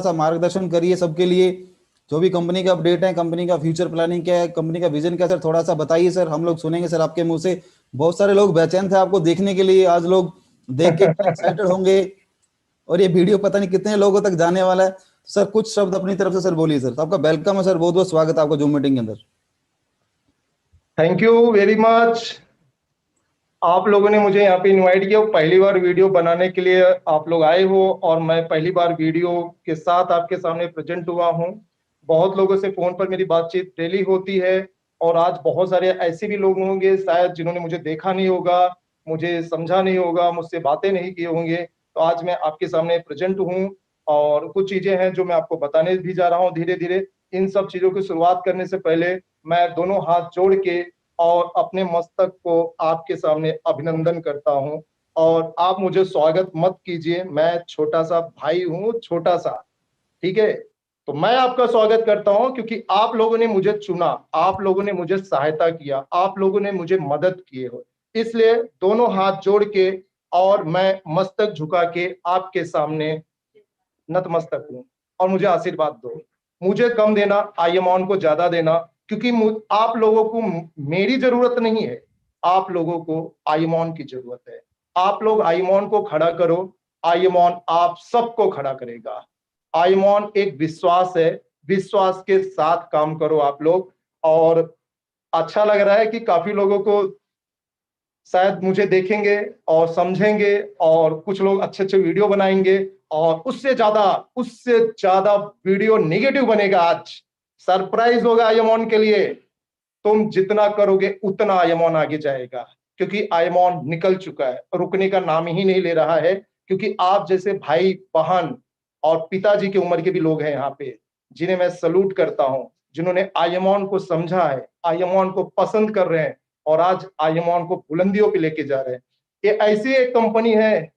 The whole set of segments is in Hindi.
सा मार्गदर्शन करिए सबके लिए। जो भी कंपनी का अपडेट है, कंपनी का फ्यूचर प्लानिंग क्या है, कंपनी का विजन क्या है, सर थोड़ा सा बताइए सर, हम लोग सुनेंगे सर आपके मुंह से। बहुत सारे लोग बेचैन थे आपको देखने के लिए, आज लोग देख के एक्साइटेड होंगे, और ये वीडियो पता नहीं कितने लोगों तक जाने वाला है। सर कुछ शब्द अपनी तरफ से सर बोलिए सर। तो आपका वेलकम है सर, बहुत बहुत स्वागत है आपका जूम मीटिंग के अंदर। Thank you very much. आप लोगों ने मुझे यहाँ पे इनवाइट किया, पहली बार वीडियो बनाने के लिए आप लोग आए हो, और मैं पहली बार वीडियो के साथ आपके सामने प्रेजेंट हुआ हूँ। बहुत लोगों से फोन पर मेरी बातचीत डेली होती है, और आज बहुत सारे ऐसे भी लोग होंगे शायद जिन्होंने मुझे देखा नहीं होगा, मुझे समझा नहीं होगा, मुझसे बातें नहीं किए होंगे। तो आज मैं आपके सामने प्रेजेंट हूँ, और कुछ चीजें हैं जो मैं आपको बताने भी जा रहा हूँ धीरे धीरे। इन सब चीजों की शुरुआत करने से पहले मैं दोनों हाथ जोड़ के और अपने मस्तक को आपके सामने अभिनंदन करता हूं। और आप मुझे स्वागत मत कीजिए, मैं छोटा सा भाई हूं, छोटा सा, ठीक है। तो मैं आपका स्वागत करता हूं क्योंकि आप लोगों ने मुझे चुना, आप लोगों ने मुझे सहायता किया, आप लोगों ने मुझे मदद किए हो। इसलिए दोनों हाथ जोड़ के और मैं मस्तक झुका के आपके सामने नतमस्तक हूं, और मुझे आशीर्वाद दो। मुझे कम देना, आयमान को ज्यादा देना, क्योंकि आप लोगों को मेरी जरूरत नहीं है, आप लोगों को आयमान की जरूरत है। आप लोग आयमान को खड़ा करो, आयमान आप सबको खड़ा करेगा। आयमान एक विश्वास है, विश्वास के साथ काम करो आप लोग। और अच्छा लग रहा है कि काफी लोगों को शायद मुझे देखेंगे और समझेंगे, और कुछ लोग अच्छे अच्छे वीडियो बनाएंगे, और उससे ज्यादा वीडियो नेगेटिव बनेगा। आज सरप्राइज होगा आयमॉन के लिए। तुम जितना करोगे उतना आयमॉन आगे जाएगा, क्योंकि आयमॉन निकल चुका है, रुकने का नाम ही नहीं ले रहा है। क्योंकि आप जैसे भाई बहन और पिताजी की उम्र के भी लोग हैं यहाँ पे, जिन्हें मैं सलूट करता हूं, जिन्होंने आयमॉन को समझा है, आयमॉन को पसंद कर रहे हैं, और आज आयमॉन को बुलंदियों पे लेके जा रहे हैं। ये ऐसी एक कंपनी है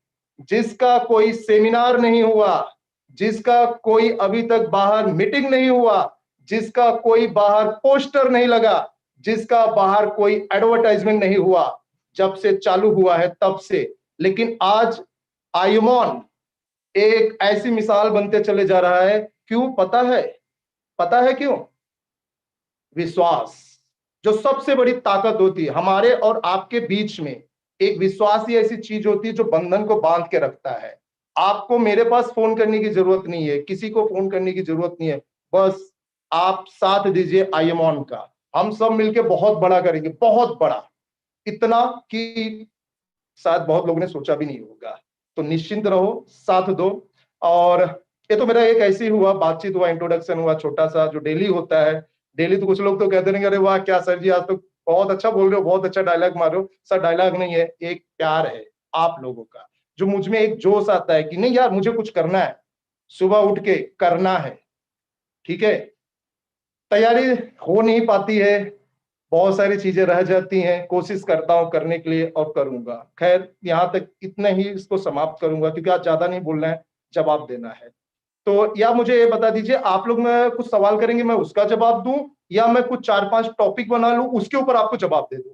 जिसका कोई सेमिनार नहीं हुआ, जिसका कोई अभी तक बाहर मीटिंग नहीं हुआ, जिसका कोई बाहर पोस्टर नहीं लगा, जिसका बाहर कोई एडवर्टाइजमेंट नहीं हुआ, जब से चालू हुआ है तब से। लेकिन आज आयुमॉन एक ऐसी मिसाल बनते चले जा रहा है। क्यों पता है? पता है क्यों? विश्वास, जो सबसे बड़ी ताकत होती है हमारे और आपके बीच में। एक विश्वास ही ऐसी चीज होती है जो बंधन को बांध के रखता है। आपको मेरे पास फोन करने की जरूरत नहीं है, किसी को फोन करने की जरूरत नहीं है, बस आप साथ दीजिए आयमॉन का। हम सब मिलके बहुत बड़ा करेंगे, बहुत बड़ा, इतना कि शायद बहुत लोगों ने सोचा भी नहीं होगा। तो निश्चिंत रहो, साथ दो। और ये तो मेरा एक ऐसे ही हुआ, बातचीत हुआ, इंट्रोडक्शन हुआ छोटा सा, जो डेली होता है। डेली तो कुछ लोग तो कहते रहेंगे, अरे वाह क्या सर जी, आज तो बहुत अच्छा बोल रहे हो, बहुत अच्छा डायलॉग मार रहे हो। सर डायलॉग नहीं है, एक प्यार है आप लोगों का, जो मुझ में एक जोश आता है कि नहीं यार मुझे कुछ करना है, सुबह उठ के करना है, ठीक है। तैयारी हो नहीं पाती है, बहुत सारी चीजें रह जाती हैं, कोशिश करता हूं करने के लिए और करूंगा। खैर यहां तक इतना ही इसको समाप्त करूंगा, क्योंकि आज ज्यादा नहीं बोलना है, जवाब देना है। तो या मुझे ये बता दीजिए, आप लोग में कुछ सवाल करेंगे, मैं उसका जवाब दूं, या मैं कुछ 4-5 टॉपिक बना लूं, उसके ऊपर आपको जवाब दे दूं?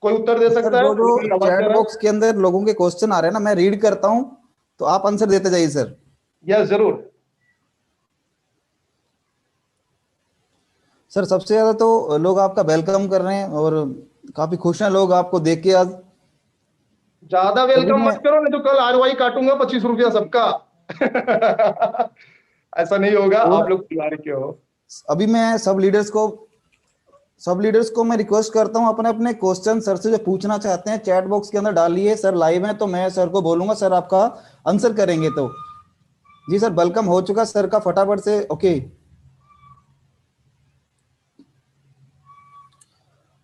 कोई उत्तर दे सर सकता है? जो जो मेरी आवाज चैट जा रहा है? बॉक्स के अंदर लोगों के क्वेश्चन आ रहे हैं ना, मैं रीड करता हूँ, तो आप आंसर देते जाइए सर। यस जरूर। सर सबसे ज्यादा तो लोग आपका वेलकम कर रहे हैं, और काफी खुश हैं लोग आपको देख के आज। ज्यादा तभी वेलकम मैं मत करो, नहीं तो कल आरवाई काटूंगा 25 रुपया सबका। ऐसा नहीं होगा, और आप लोग तैयार के हो। अभी मैं सब लीडर्स को मैं रिक्वेस्ट करता हूं, अपने अपने क्वेश्चन सर से जो पूछना चाहते हैं चैट बॉक्स के अंदर डालिए। सर लाइव है तो मैं सर को बोलूंगा, सर आपका आंसर करेंगे। तो जी सर, वेलकम हो चुका सर का, फटाफट से। ओके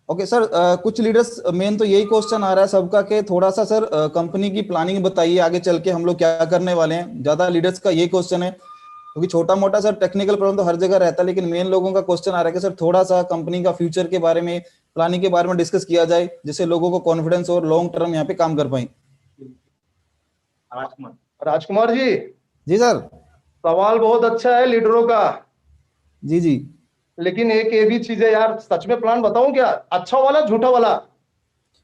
ओके सर, कुछ लीडर्स मेन तो यही क्वेश्चन आ रहा है सबका, कि थोड़ा सा सर कंपनी की प्लानिंग बताइए, आगे चल के हम लोग क्या करने वाले हैं। ज्यादा लीडर्स का ये क्वेश्चन है, क्योंकि छोटा मोटा सर टेक्निकल प्रॉब्लम तो हर जगह रहता है, लेकिन मेन लोगों का क्वेश्चन आ रहा है कि सर थोड़ा सा कंपनी का फ्यूचर के बारे में, प्लानिंग के बारे में डिस्कस किया जाए, जिससे लोगों को कॉन्फिडेंस और लॉन्ग टर्म यहाँ पे काम कर पाए। राजकुमार, राजकुमार जी, जी सर। सवाल बहुत अच्छा है लीडरों का। जी जी। लेकिन एक ये भी चीज है यार, सच में प्लान बताऊं क्या? अच्छा वाला झूठा वाला?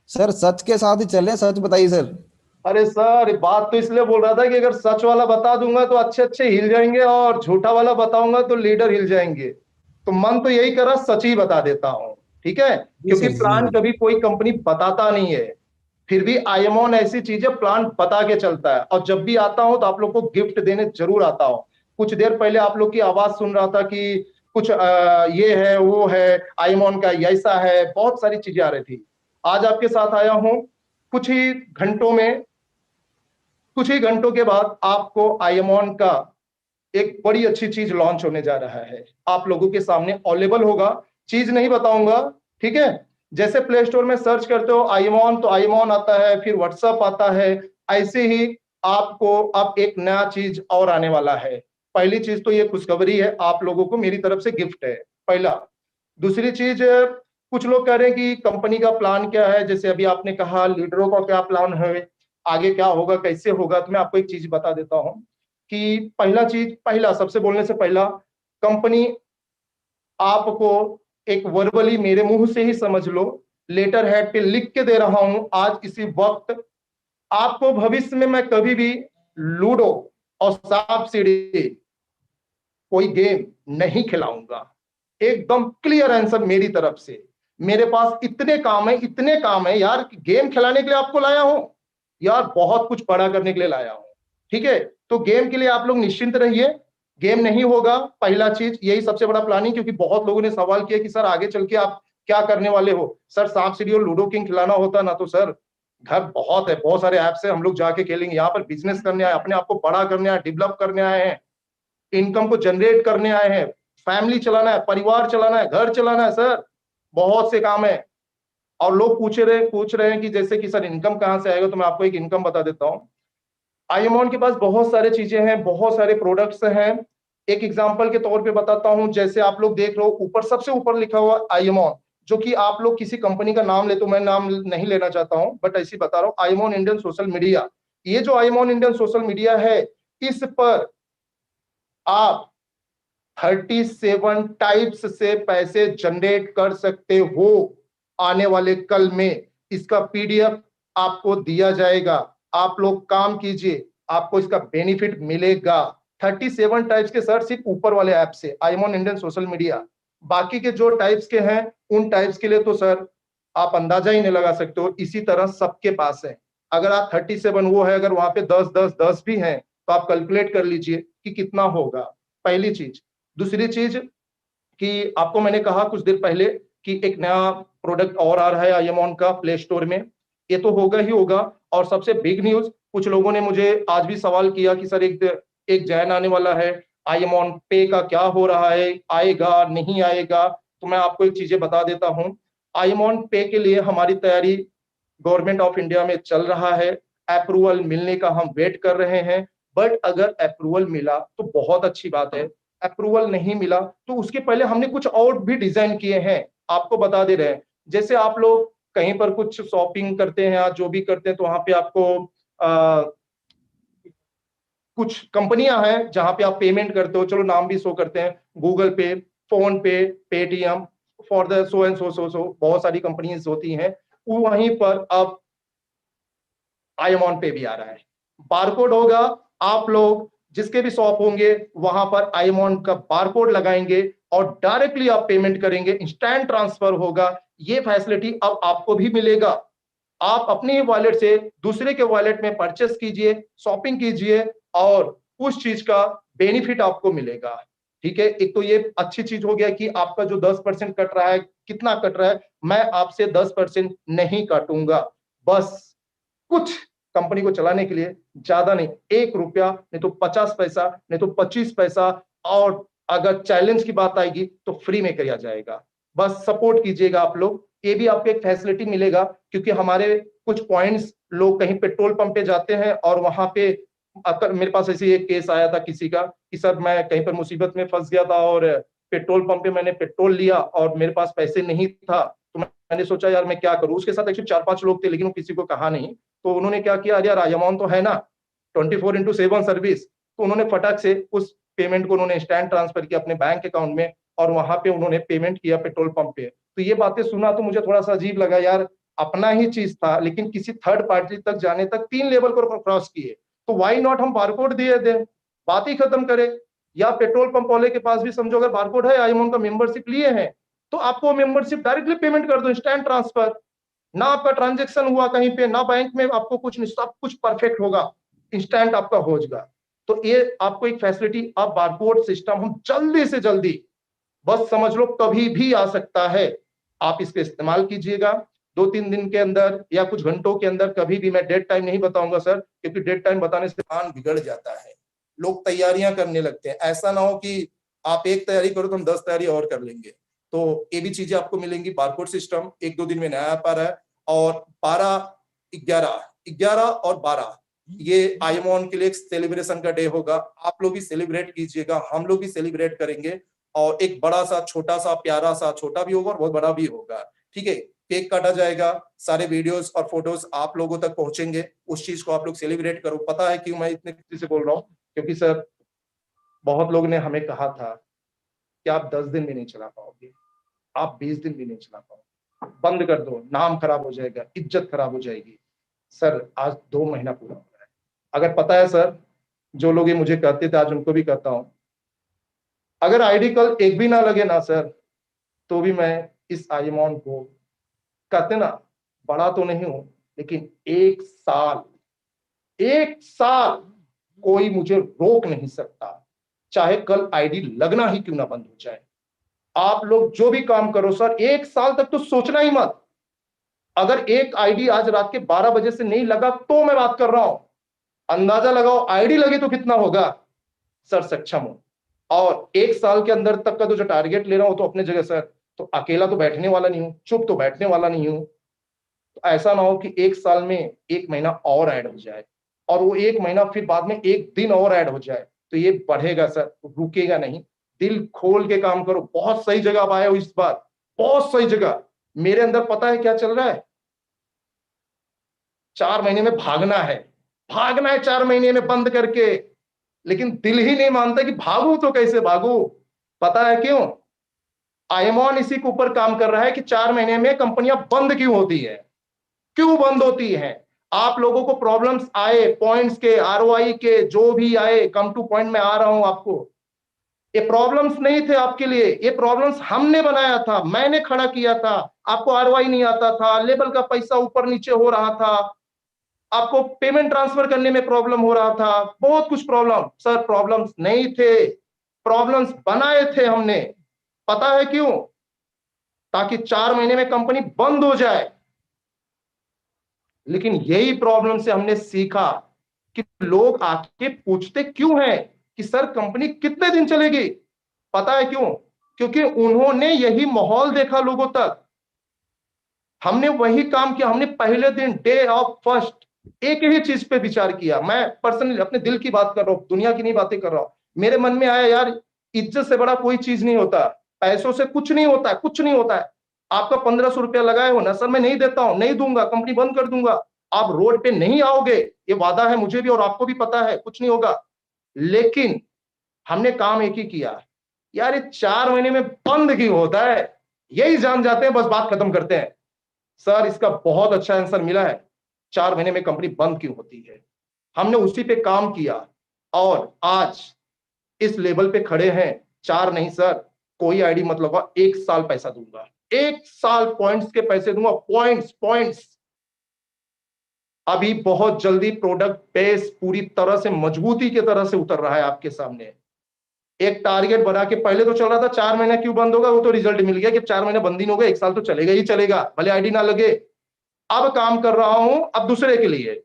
सर सच के साथ ही चलें, सच बताइए सर। अरे सर, बात तो इसलिए बोल रहा था कि अगर सच वाला बता दूंगा तो अच्छे अच्छे हिल जाएंगे, और झूठा वाला बताऊंगा तो लीडर हिल जाएंगे। तो मन तो यही कर रहा, सच ही बता देता हूँ, ठीक है। जी क्योंकि सर जी। प्लान कभी कोई कंपनी बताता नहीं है, फिर भी आईएमओन ऐसी चीज है, प्लान बता के चलता है। और जब भी आता हूं तो आप लोग को गिफ्ट देने जरूर आता हूं। कुछ देर पहले आप लोग की आवाज सुन रहा था कि कुछ ये है वो है, आईएमओन का ऐसा है, बहुत सारी चीजें आ रही थी। आज आपके साथ आया हूं। कुछ ही घंटों में, कुछ ही घंटों के बाद आपको आईएमओन का एक बड़ी अच्छी चीज लॉन्च होने जा रहा है, आप लोगों के सामने अवेलेबल होगा। चीज नहीं बताऊंगा, ठीक है। जैसे प्ले स्टोर में सर्च करते हो आईमॉन तो आईमॉन आता है, फिर व्हाट्सएप आता है। ऐसे ही आपको अब एक नया चीज और आने वाला है। पहली चीज तो ये खुशखबरी है, आप लोगों को मेरी तरफ से गिफ्ट है, पहला। दूसरी चीज, कुछ लोग कह रहे हैं कि कंपनी का प्लान क्या है, जैसे अभी आपने कहा लीडरों का क्या प्लान है, आगे क्या होगा कैसे होगा। तो मैं आपको एक चीज बता देता हूं कि पहला चीज, पहला सबसे बोलने से पहला, कंपनी आपको एक वर्बली मेरे मुंह से ही समझ लो, लेटर हेड पे लिख के दे रहा हूं आज इसी वक्त, आपको भविष्य में मैं कभी भी लूडो और सांप सीढ़ी कोई गेम नहीं खिलाऊंगा। एकदम क्लियर आंसर मेरी तरफ से। मेरे पास इतने काम है, इतने काम है यार, कि गेम खिलाने के लिए आपको लाया हूं यार, बहुत कुछ बड़ा करने के लिए लाया हूं, ठीक है। तो गेम के लिए आप लोग निश्चिंत रहिए, गेम नहीं होगा। पहला चीज यही सबसे बड़ा प्लानिंग, क्योंकि बहुत लोगों ने सवाल किया कि सर आगे चल के आप क्या करने वाले हो। सर सांप सीढ़ी और लूडो किंग खिलाना होता ना तो सर घर बहुत है, बहुत सारे ऐप्स है, हम लोग जाके खेलेंगे। यहाँ पर बिजनेस करने आए, अपने आप को बड़ा करने आए, डेवलप करने आए हैं, इनकम को जनरेट करने आए हैं, फैमिली चलाना है, परिवार चलाना है, घर चलाना है सर, बहुत से काम है। और लोग पूछ रहे हैं कि जैसे कि सर इनकम कहां से आएगा, तो मैं आपको एक इनकम बता देता हूं। आईएमओन के पास बहुत सारे चीजें हैं, बहुत सारे प्रोडक्ट्स हैं। एक एग्जांपल के तौर पे बताता हूं, जैसे आप लोग देख रहे हो ऊपर सबसे ऊपर लिखा हुआ आईएमओन, जो कि आप लोग किसी कंपनी का नाम ले, तो मैं नाम नहीं लेना चाहता हूं, बट ऐसी बता रहा हूं, आईएमओन इंडियन सोशल मीडिया। ये जो आईएमओन इंडियन सोशल मीडिया है, इस पर आप 37 टाइप्स से पैसे जनरेट कर सकते हो। आने वाले कल में इसका पीडीएफ आपको दिया जाएगा, आप लोग काम कीजिए, आपको इसका बेनिफिट मिलेगा। 37 टाइप्स के सर सिर्फ ऊपर वाले ऐप से, आईमोन इंडियन सोशल मीडिया। बाकी के जो टाइप्स के हैं, उन टाइप्स के लिए तो सर आप अंदाजा ही नहीं लगा सकते हो, इसी तरह सबके पास है। अगर आप 37 वो है, अगर वहां पे 10 भी हैं, तो आप कैलकुलेट कर लीजिए कि कितना होगा, पहली चीज। दूसरी चीज कि आपको मैंने कहा कुछ देर पहले कि एक नया प्रोडक्ट और आ रहा है आईएमऑन का प्ले स्टोर में, ये तो होगा ही होगा। और सबसे बिग न्यूज, कुछ लोगों ने मुझे आज भी सवाल किया कि सर एक एक जैन आने वाला है, आईएमऑन पे का क्या हो रहा है, आएगा नहीं आएगा। तो मैं आपको एक चीजें बता देता हूं, आईएमऑन पे के लिए हमारी तैयारी गवर्नमेंट ऑफ इंडिया में चल रहा है, अप्रूवल मिलने का हम वेट कर रहे हैं। बट अगर अप्रूवल मिला तो बहुत अच्छी बात है, अप्रूवल नहीं मिला तो उसके पहले हमने कुछ और भी डिजाइन किए हैं, आपको बता दे रहे हैं। जैसे आप लोग कहीं पर कुछ शॉपिंग करते हैं या जो भी करते हैं, तो वहां पे आपको कुछ कंपनियां हैं जहां पे आप पेमेंट करते हो, चलो नाम भी शो करते हैं, गूगल पे, फोन पे, Paytm, for the so and so बहुत सारी कंपनीज होती हैं। वहीं पर अब आईएमऑन पे भी आ रहा है, बारकोड होगा, आप लोग जिसके भी शॉप होंगे वहां पर आईएमऑन का बारकोड लगाएंगे और डायरेक्टली आप पेमेंट करेंगे, इंस्टेंट ट्रांसफर होगा। ये फैसिलिटी अब आपको भी मिलेगा। आप अपने वॉलेट से दूसरे के वॉलेट में परचेस कीजिए, शॉपिंग कीजिए, और उस चीज का बेनिफिट आपको मिलेगा, ठीक है। एक तो ये अच्छी चीज हो गया कि आपका जो 10% कट रहा है, कितना कट रहा है, मैं आपसे 10% नहीं काटूंगा, बस कुछ कंपनी को चलाने के लिए, ज्यादा नहीं, 1 रुपया नहीं तो 50 पैसा, नहीं तो 25 पैसा, और अगर चैलेंज की बात आएगी तो फ्री में किया जाएगा। बस सपोर्ट कीजिएगा आप लोग, ये भी आपको एक फैसिलिटी मिलेगा। क्योंकि हमारे कुछ पॉइंट्स, लोग कहीं पेट्रोल पंप पे जाते हैं और वहां पे, मेरे पास ऐसे एक केस आया था किसी का कि सर मैं कहीं पर मुसीबत में फंस गया था और पेट्रोल पंप पे मैंने पेट्रोल लिया और मेरे पास पैसे नहीं था, तो मैंने सोचा यार मैं क्या करूं। उसके साथ एक्चुअली 4-5 लोग थे, लेकिन वो किसी को कहा नहीं। तो उन्होंने क्या किया, अरे यार आईएमऑन तो है ना, 24/7 सर्विस, तो उन्होंने फटाक से उस पेमेंट को उन्होंने इंस्टेंट ट्रांसफर किया अपने बैंक अकाउंट में, और वहां पे उन्होंने पेमेंट किया पेट्रोल पंप पे। तो ये बातें सुना तो मुझे थोड़ा सा अजीब लगा यार, अपना ही चीज था, लेकिन किसी थर्ड पार्टी तक जाने तक 3 लेवल को क्रॉस किए, तो व्हाई नॉट हम बारकोड दिए दें, बात ही खत्म करें। या पेट्रोल पंप वाले के पास भी समझो अगर बारकोड है, आईएमओ का मेंबरशिप लिए हैं, तो आपको मेंबरशिप डायरेक्टली पेमेंट कर दो, इंस्टेंट ट्रांसफर, ना आपका ट्रांजेक्शन हुआ कहीं पे, ना बैंक में आपको कुछ नहीं, सब कुछ परफेक्ट होगा, इंस्टेंट आपका हो जाएगा। तो ये आपको एक फैसिलिटी, अब बारकोड सिस्टम हम जल्दी से जल्दी, बस समझ लो कभी भी आ सकता है, आप इसका इस्तेमाल कीजिएगा 2-3 दिन के अंदर या कुछ घंटों के अंदर। कभी भी मैं डेट टाइम नहीं बताऊंगा सर, क्योंकि डेट टाइम बताने से प्लान बिगड़ जाता है, लोग तैयारियां करने लगते हैं। ऐसा ना हो कि आप एक तैयारी करो तो हम 10 तैयारी और कर लेंगे। तो ये भी चीजें आपको मिलेंगी। बारकोड सिस्टम 1-2 दिन में नया आ पा रहा है, और 11 और 12 ये आईएमओन के लिए एक सेलिब्रेशन का डे होगा। आप लोग भी सेलिब्रेट कीजिएगा, हम लोग भी सेलिब्रेट करेंगे, और एक बड़ा सा, छोटा सा, प्यारा सा, छोटा भी होगा और बहुत बड़ा भी होगा, ठीक है। केक काटा जाएगा, सारे वीडियोस और फोटोज आप लोगों तक पहुंचेंगे, उस चीज को आप लोग सेलिब्रेट करो। पता है क्यों मैं इतने खुशी से बोल रहा हूँ? क्योंकि सर बहुत लोग ने हमें कहा था कि आप 10 दिन भी नहीं चला पाओगे, आप 20 दिन भी नहीं चला पाओगे, बंद कर दो, नाम खराब हो जाएगा, इज्जत खराब हो जाएगी। सर आज 2 महीना पूरा हो रहा है। अगर पता है सर, जो लोग ये मुझे कहते थे आज उनको भी कहता हूं, अगर आईडी कल एक भी ना लगे ना सर, तो भी मैं इस आईएमओन को, कहते ना, बड़ा तो नहीं हूं, लेकिन 1 साल कोई मुझे रोक नहीं सकता, चाहे कल आईडी लगना ही क्यों ना बंद हो जाए। आप लोग जो भी काम करो सर, 1 साल तक तो सोचना ही मत। अगर एक आईडी आज रात के 12 बजे से नहीं लगा तो मैं बात कर रहा हूं, अंदाजा लगाओ आईडी लगे तो कितना होगा। सर सक्षम हूं, और 1 साल के अंदर तक का तो जो टारगेट ले रहा हूं तो अपने जगह सर, तो अकेला तो बैठने वाला नहीं हूं, चुप तो बैठने वाला नहीं हूं। तो ऐसा ना हो कि 1 साल में 1 महीना और ऐड हो जाए, और वो 1 महीना फिर बाद में 1 दिन और ऐड हो जाए, तो ये बढ़ेगा सर, रुकेगा नहीं। दिल खोल के काम करो। बहुत सही जगह आप आए हो इस बार, बहुत सही जगह। मेरे अंदर पता है क्या चल रहा है, 4 महीने में भागना है, भागना है 4 महीने में बंद करके, लेकिन दिल ही नहीं मानता कि भागू तो कैसे भागू। पता है क्यों? आईएमओन इसी के ऊपर काम कर रहा है कि 4 महीने में कंपनियां बंद क्यों होती है, क्यों बंद होती है। आप लोगों को प्रॉब्लम्स आए, पॉइंट्स के, आरओआई के, जो भी आए, कम टू पॉइंट में आ रहा हूं आपको, ये प्रॉब्लम्स नहीं थे आपके लिए, ये प्रॉब्लम्स हमने बनाया था, मैंने खड़ा किया था। आपको आरओआई नहीं आता था, लेबल का पैसा ऊपर नीचे हो रहा था, आपको पेमेंट ट्रांसफर करने में प्रॉब्लम हो रहा था, बहुत कुछ प्रॉब्लम। सर प्रॉब्लम्स नहीं थे, प्रॉब्लम्स बनाए थे हमने। पता है क्यों? ताकि 4 महीने में कंपनी बंद हो जाए। लेकिन यही प्रॉब्लम से हमने सीखा कि लोग आके पूछते क्यों हैं कि सर कंपनी कितने दिन चलेगी। पता है क्यों? क्योंकि उन्होंने यही माहौल देखा लोगों तक। हमने वही काम किया, हमने पहले दिन, डे ऑफ फर्स्ट, एक ही चीज पे विचार किया। मैं पर्सनली अपने दिल की बात कर रहा हूं, दुनिया की नहीं बातें कर रहा हूं। मेरे मन में आया यार, इज्जत से बड़ा कोई चीज नहीं होता, पैसों से कुछ नहीं होता है, कुछ नहीं होता है। आपका 1500 रुपया लगाए हो ना सर, मैं नहीं देता हूं, नहीं दूंगा, कंपनी बंद कर दूंगा। आप रोड पे नहीं आओगे, ये वादा है मुझे भी और आपको भी पता है, कुछ नहीं होगा। लेकिन हमने काम एक ही किया, यार ये 4 महीने में बंद क्यों होता है, यही जान जाते हैं, बस बात खत्म करते हैं। सर इसका बहुत अच्छा आंसर मिला है, 4 महीने में कंपनी बंद क्यों होती है। हमने उसी पे काम किया और आज इस लेवल पे खड़े हैं। 4 नहीं सर, कोई आईडी मत लगाओ, 1 साल पैसा दूंगा, 1 साल पॉइंट्स के पैसे दूंगा, पॉइंट्स पॉइंट्स। अभी बहुत जल्दी प्रोडक्ट बेस पूरी तरह से मजबूती की तरह से उतर रहा है आपके सामने। एक टारगेट बना के, पहले तो चल रहा था 4 महीना क्यों बंद होगा, वो तो रिजल्ट मिल गया कि 4 महीने बंद ही नहीं होगा, 1 साल तो चलेगा ही चलेगा, भले आईडी ना लगे। अब काम कर रहा हूं, अब दूसरे के लिए,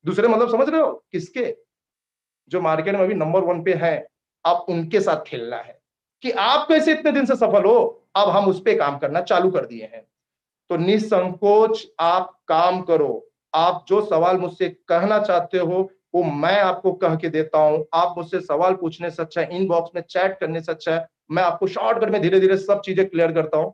दूसरे मतलब समझ रहे हो किसके? जो मार्केट में अभी नंबर 1 पे है, अब उनके साथ खेलना है कि आप कैसे इतने दिन से सफल हो। अब हम उस पर काम करना चालू कर दिए हैं। तो निसंकोच आप काम करो। आप जो सवाल मुझसे कहना चाहते हो वो मैं आपको कह के देता हूं। आप मुझसे सवाल पूछने से अच्छा है, इनबॉक्स में चैट करने से अच्छा है मैं आपको शॉर्टकट में धीरे धीरे सब चीजें क्लियर करता हूं।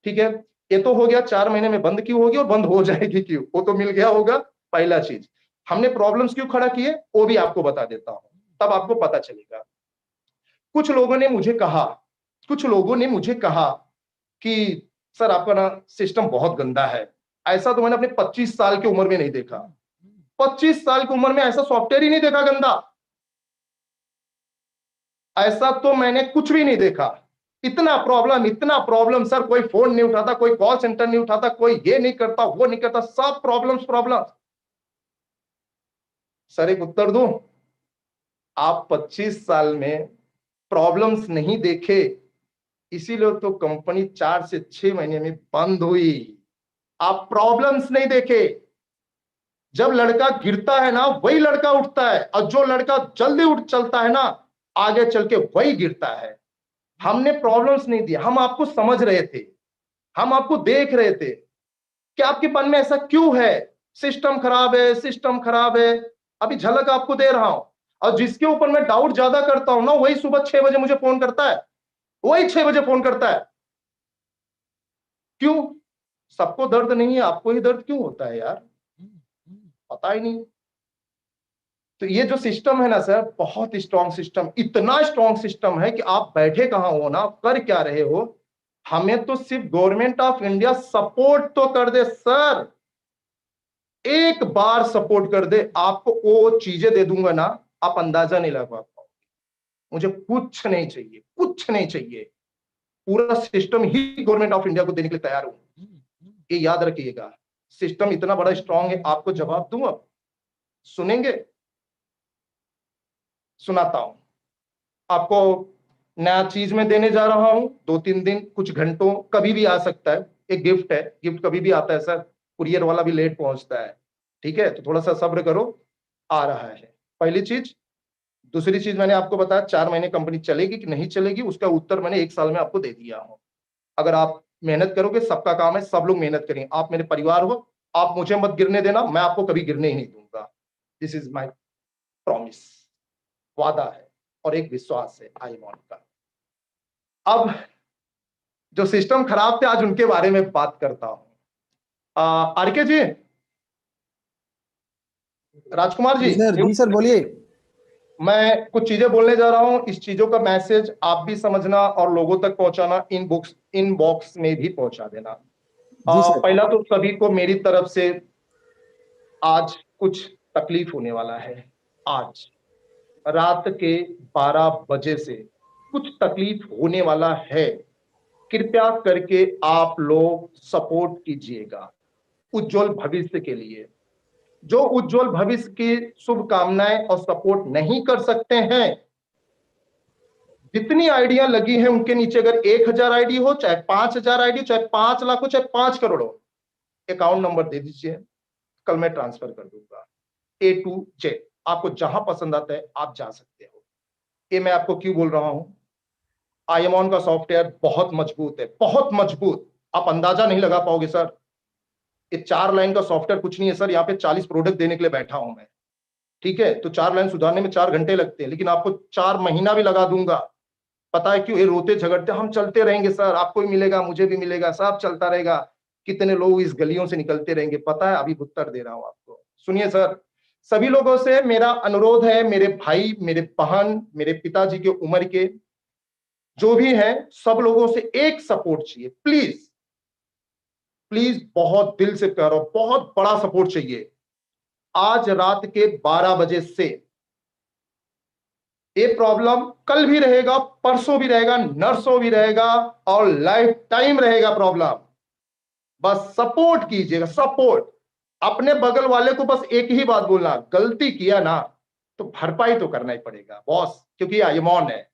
ठीक है, ये तो हो गया 4 महीने में बंद क्यों होगी और बंद हो जाएगी क्यों, वो तो मिल गया होगा। पहला चीज, हमने प्रॉब्लम्स क्यों खड़ा किए वो भी आपको बता देता हूं, तब आपको पता चलेगा। कुछ लोगों ने मुझे कहा, कुछ लोगों ने मुझे कहा कि सर आपका ना सिस्टम बहुत गंदा है, ऐसा तो मैंने अपने 25 साल की उम्र में नहीं देखा। 25 साल की उम्र में ऐसा सॉफ्टवेयर ही नहीं देखा गंदा, ऐसा तो मैंने कुछ भी नहीं देखा। इतना प्रॉब्लम सर, कोई फोन नहीं उठाता, कोई कॉल सेंटर नहीं उठाता, कोई ये नहीं करता, वो नहीं करता, सब प्रॉब्लम। सर एक उत्तर दूं, आप 25 साल में प्रॉब्लम्स नहीं देखे, इसीलिए तो कंपनी 4 से 6 महीने में बंद हुई। आप प्रॉब्लम्स नहीं देखे। जब लड़का गिरता है ना, वही लड़का उठता है, और जो लड़का जल्दी उठ चलता है ना, आगे चल के वही गिरता है। हमने प्रॉब्लम्स नहीं दिया, हम आपको समझ रहे थे, हम आपको देख रहे थे कि आपके मन में ऐसा क्यों है, सिस्टम खराब है, सिस्टम खराब है। अभी झलक आपको दे रहा हूं, और जिसके ऊपर मैं डाउट ज्यादा करता हूं ना, वही सुबह 6 बजे मुझे फोन करता है, वही 6 बजे फोन करता है। क्यों? सबको दर्द नहीं है, आपको ही दर्द क्यों होता है यार, पता ही नहीं। तो ये जो सिस्टम है ना सर, बहुत स्ट्रॉन्ग सिस्टम, इतना स्ट्रॉन्ग सिस्टम है कि आप बैठे कहां हो ना, कर क्या रहे हो, हमें तो सिर्फ गवर्नमेंट ऑफ इंडिया सपोर्ट तो कर दे सर, एक बार सपोर्ट कर दे, आपको वो चीजें दे दूंगा ना, आप अंदाजा नहीं लगा पाओगे। मुझे कुछ नहीं चाहिए, कुछ नहीं चाहिए, पूरा system he government of India को देने के लिए तैयार हूं, ये याद रखिएगा। सिस्टम इतना बड़ा स्ट्रांग है, आपको जवाब दूं अब, सुनेंगे? सुनाता हूं आपको, नया चीज में देने जा रहा हूं, 2-3 दिन, कुछ घंटों, कभी भी आ सकता है, एक गिफ्ट है, गिफ्ट कभी भी आता है सर, कुरियर वाला भी लेट पहुंचता है, ठीक है, तो थोड़ा सा सब्र करो, आ रहा है पहली चीज। दूसरी चीज मैंने आपको बताया 4 महीने कंपनी चलेगी कि नहीं चलेगी, उसका उत्तर मैंने 1 साल में आपको दे दिया हूं। अगर आप मेहनत करोगे, सबका काम है, सब लोग मेहनत करेंगे, आप मेरे परिवार हो, आप मुझे मत गिरने देना, मैं आपको कभी गिरने ही नहीं दूंगा। दिस इज माई प्रॉमिस, वादा है और एक विश्वास है आईमॉन का। अब जो सिस्टम खराब थे, आज उनके बारे में बात करता हूं। आरके जी, राजकुमार जी, जी सर बोलिए। मैं कुछ चीजें बोलने जा रहा हूं, इस चीजों का मैसेज आप भी समझना और लोगों तक पहुंचाना, इनबॉक्स में भी पहुंचा देना। जी सर। पहला तो सभी को मेरी तरफ से आज कुछ तकलीफ होने वाला है। आज रात के 12 बजे से कुछ तकलीफ होने वाला है, कृपया करके आप लोग सपोर्ट कीजिएगा उज्जवल भविष्य के लिए। जो उज्जवल भविष्य की शुभकामनाएं और सपोर्ट नहीं कर सकते हैं, जितनी आइडिया लगी है उनके नीचे अगर 1000 आईडी हो, चाहे 5000 आईडी, चाहे 5 लाख हो, चाहे 5 करोड़ हो, अकाउंट नंबर दे दीजिए, कल मैं ट्रांसफर कर दूंगा A to Z। आपको जहां पसंद आता है आप जा सकते हो। ये मैं आपको क्यों बोल रहा हूं, आईएमऑन का सॉफ्टवेयर बहुत मजबूत है, बहुत मजबूत, आप अंदाजा नहीं लगा पाओगे सर। ये 4 लाइन का सॉफ्टवेयर कुछ नहीं है सर, यहाँ पे 40 प्रोडक्ट देने के लिए बैठा हूं मैं, ठीक है, तो 4 लाइन सुधारने में 4 घंटे लगते हैं, लेकिन आपको 4 महीना भी लगा दूंगा। पता है क्यों? ये रोते झगड़ते हम चलते रहेंगे सर, आपको भी मिलेगा, मुझे भी मिलेगा, सब चलता रहेगा, कितने लोग इस गलियों से निकलते रहेंगे, पता है, अभी उत्तर दे रहा हूं आपको। सुनिए सर, सभी लोगों से मेरा अनुरोध है, मेरे भाई, मेरे बहन, मेरे पिताजी के उम्र के जो भी हैं, सब लोगों से एक सपोर्ट चाहिए, प्लीज प्लीज, बहुत दिल से कह रहा हूं, बहुत बड़ा सपोर्ट चाहिए। आज रात के 12 बजे से ये प्रॉब्लम कल भी रहेगा, परसों भी रहेगा, नरसों भी रहेगा, और लाइफ टाइम रहेगा प्रॉब्लम। बस सपोर्ट कीजिएगा, सपोर्ट। अपने बगल वाले को बस एक ही बात बोलना, गलती किया ना तो भरपाई तो करना ही पड़ेगा बॉस, क्योंकि आईएमऑन है,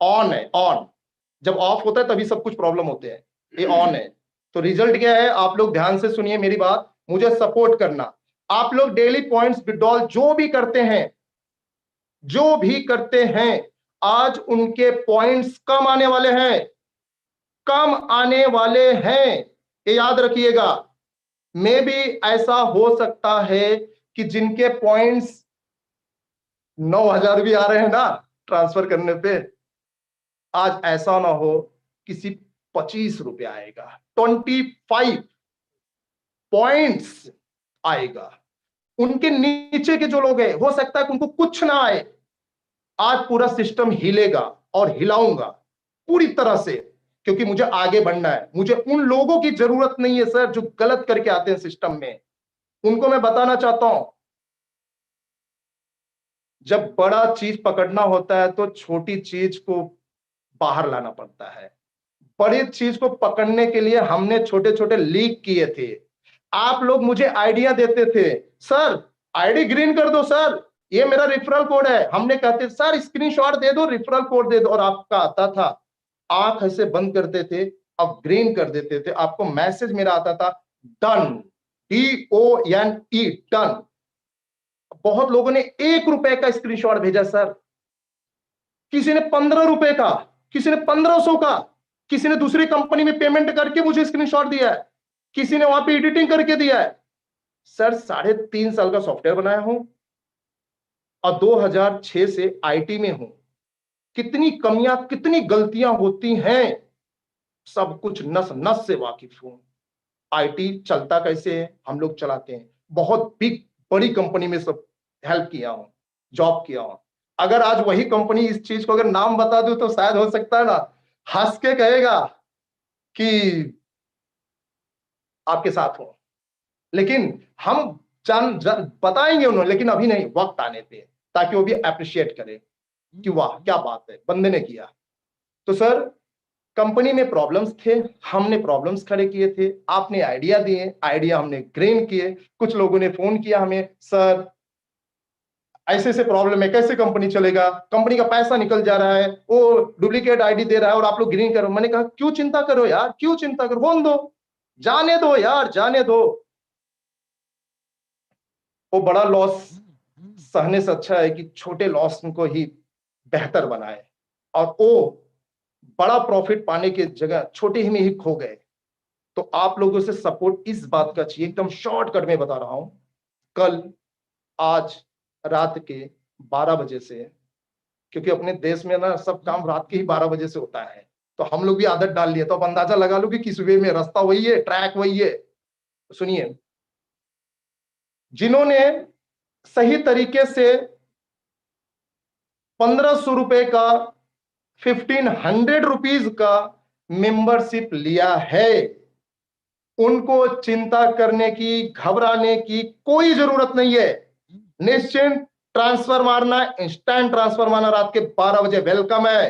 ऑन है, ऑन। जब ऑफ होता है तभी सब कुछ प्रॉब्लम होते हैं, ये ऑन है। तो रिजल्ट क्या है, आप लोग ध्यान से सुनिए मेरी बात, मुझे सपोर्ट करना। आप लोग डेली पॉइंट्स विड्रॉल जो भी करते हैं, जो भी करते हैं, आज उनके पॉइंट्स कम आने वाले हैं, कम आने वाले हैं, ये याद रखिएगा। मे भी ऐसा हो सकता है कि जिनके पॉइंट्स 9000 भी आ रहे हैं ना ट्रांसफर करने पे, आज ऐसा ना हो किसी 25 रुपए आएगा, 25 पॉइंट्स आएगा। उनके नीचे के जो लोग हैं, हो सकता है कि उनको कुछ ना आए, आज पूरा सिस्टम हिलेगा और हिलाऊंगा पूरी तरह से। क्योंकि मुझे आगे बढ़ना है। मुझे उन लोगों की जरूरत नहीं है सर जो गलत करके आते हैं सिस्टम में। उनको मैं बताना चाहता हूं, जब बड़ा चीज पकड़ना होता है तो छोटी चीज को बाहर लाना पड़ता है। बड़ी चीज को पकड़ने के लिए हमने छोटे छोटे लीक किए थे। आप लोग मुझे आइडिया देते थे, सर आईडी ग्रीन कर दो सर, ये मेरा रेफरल कोड है। हमने कहते सर स्क्रीनशॉट दे दो, रेफरल कोड दे दो, और आपका आता था, आंख ऐसे बंद करते थे, अब ग्रीन कर देते थे, आपको मैसेज मेरा आता था डन, DONE, डन। बहुत लोगों ने 1 रुपए का स्क्रीनशॉट भेजा सर, किसी ने 15 रुपए का, किसी ने 1500 का, किसी ने दूसरी कंपनी में पेमेंट करके मुझे स्क्रीनशॉट दिया है, किसी ने वहां पे एडिटिंग करके दिया है। सर 3.5 साल का सॉफ्टवेयर बनाया हूं और 2006 से आईटी में हूं। कितनी कमियां, कितनी गलतियां होती हैं, सब कुछ नस नस से वाकिफ हूं। आईटी चलता कैसे है, हम लोग चलाते हैं। बहुत बिग बड़ी कंपनी में सब हेल्प किया हूं, जॉब किया हूं। अगर आज वही कंपनी इस चीज को अगर नाम बता दूं तो शायद हो सकता है ना, हंस के कहेगा कि आपके साथ हूं। लेकिन हम बताएंगे उन्होंने, लेकिन अभी नहीं, वक्त आने पे, ताकि वो भी अप्रिशिएट करे कि वाह क्या बात है, बंदे ने किया। तो सर कंपनी में प्रॉब्लम्स थे, हमने प्रॉब्लम्स खड़े किए थे, आपने आइडिया दिए, आइडिया हमने ग्रेन किए। कुछ लोगों ने फोन किया हमें, सर ऐसे ऐसे प्रॉब्लम है, कैसे कंपनी चलेगा, कंपनी का पैसा निकल जा रहा है, वो डुप्लीकेट आईडी दे रहा है और आप लोग ग्रीन करो। मैंने कहा क्यों चिंता करो यार, क्यों चिंता करो, होने दो, जाने दो यार, जाने दो। वो बड़ा लॉस सहने से अच्छा है कि छोटे लॉस को ही बेहतर बनाए, और वो बड़ा प्रॉफिट पाने की जगह छोटे ही में ही खो गए। तो आप लोगों से सपोर्ट इस बात का चाहिए, एकदम शॉर्टकट में बता रहा हूं। कल आज रात के 12 बजे से, क्योंकि अपने देश में ना सब काम रात के ही 12 बजे से होता है, तो हम लोग भी आदत डाल लिए, तो अब अंदाजा लगा लो कि किस वे में, रास्ता वही है, ट्रैक वही है। तो सुनिए, जिन्होंने सही तरीके से 1500 रुपए का, 1500 रुपीज का मेंबरशिप लिया है, उनको चिंता करने की, घबराने की कोई जरूरत नहीं है। निश्चिंत ट्रांसफर मारना, इंस्टेंट ट्रांसफर मारना, रात के 12 बजे वेलकम है,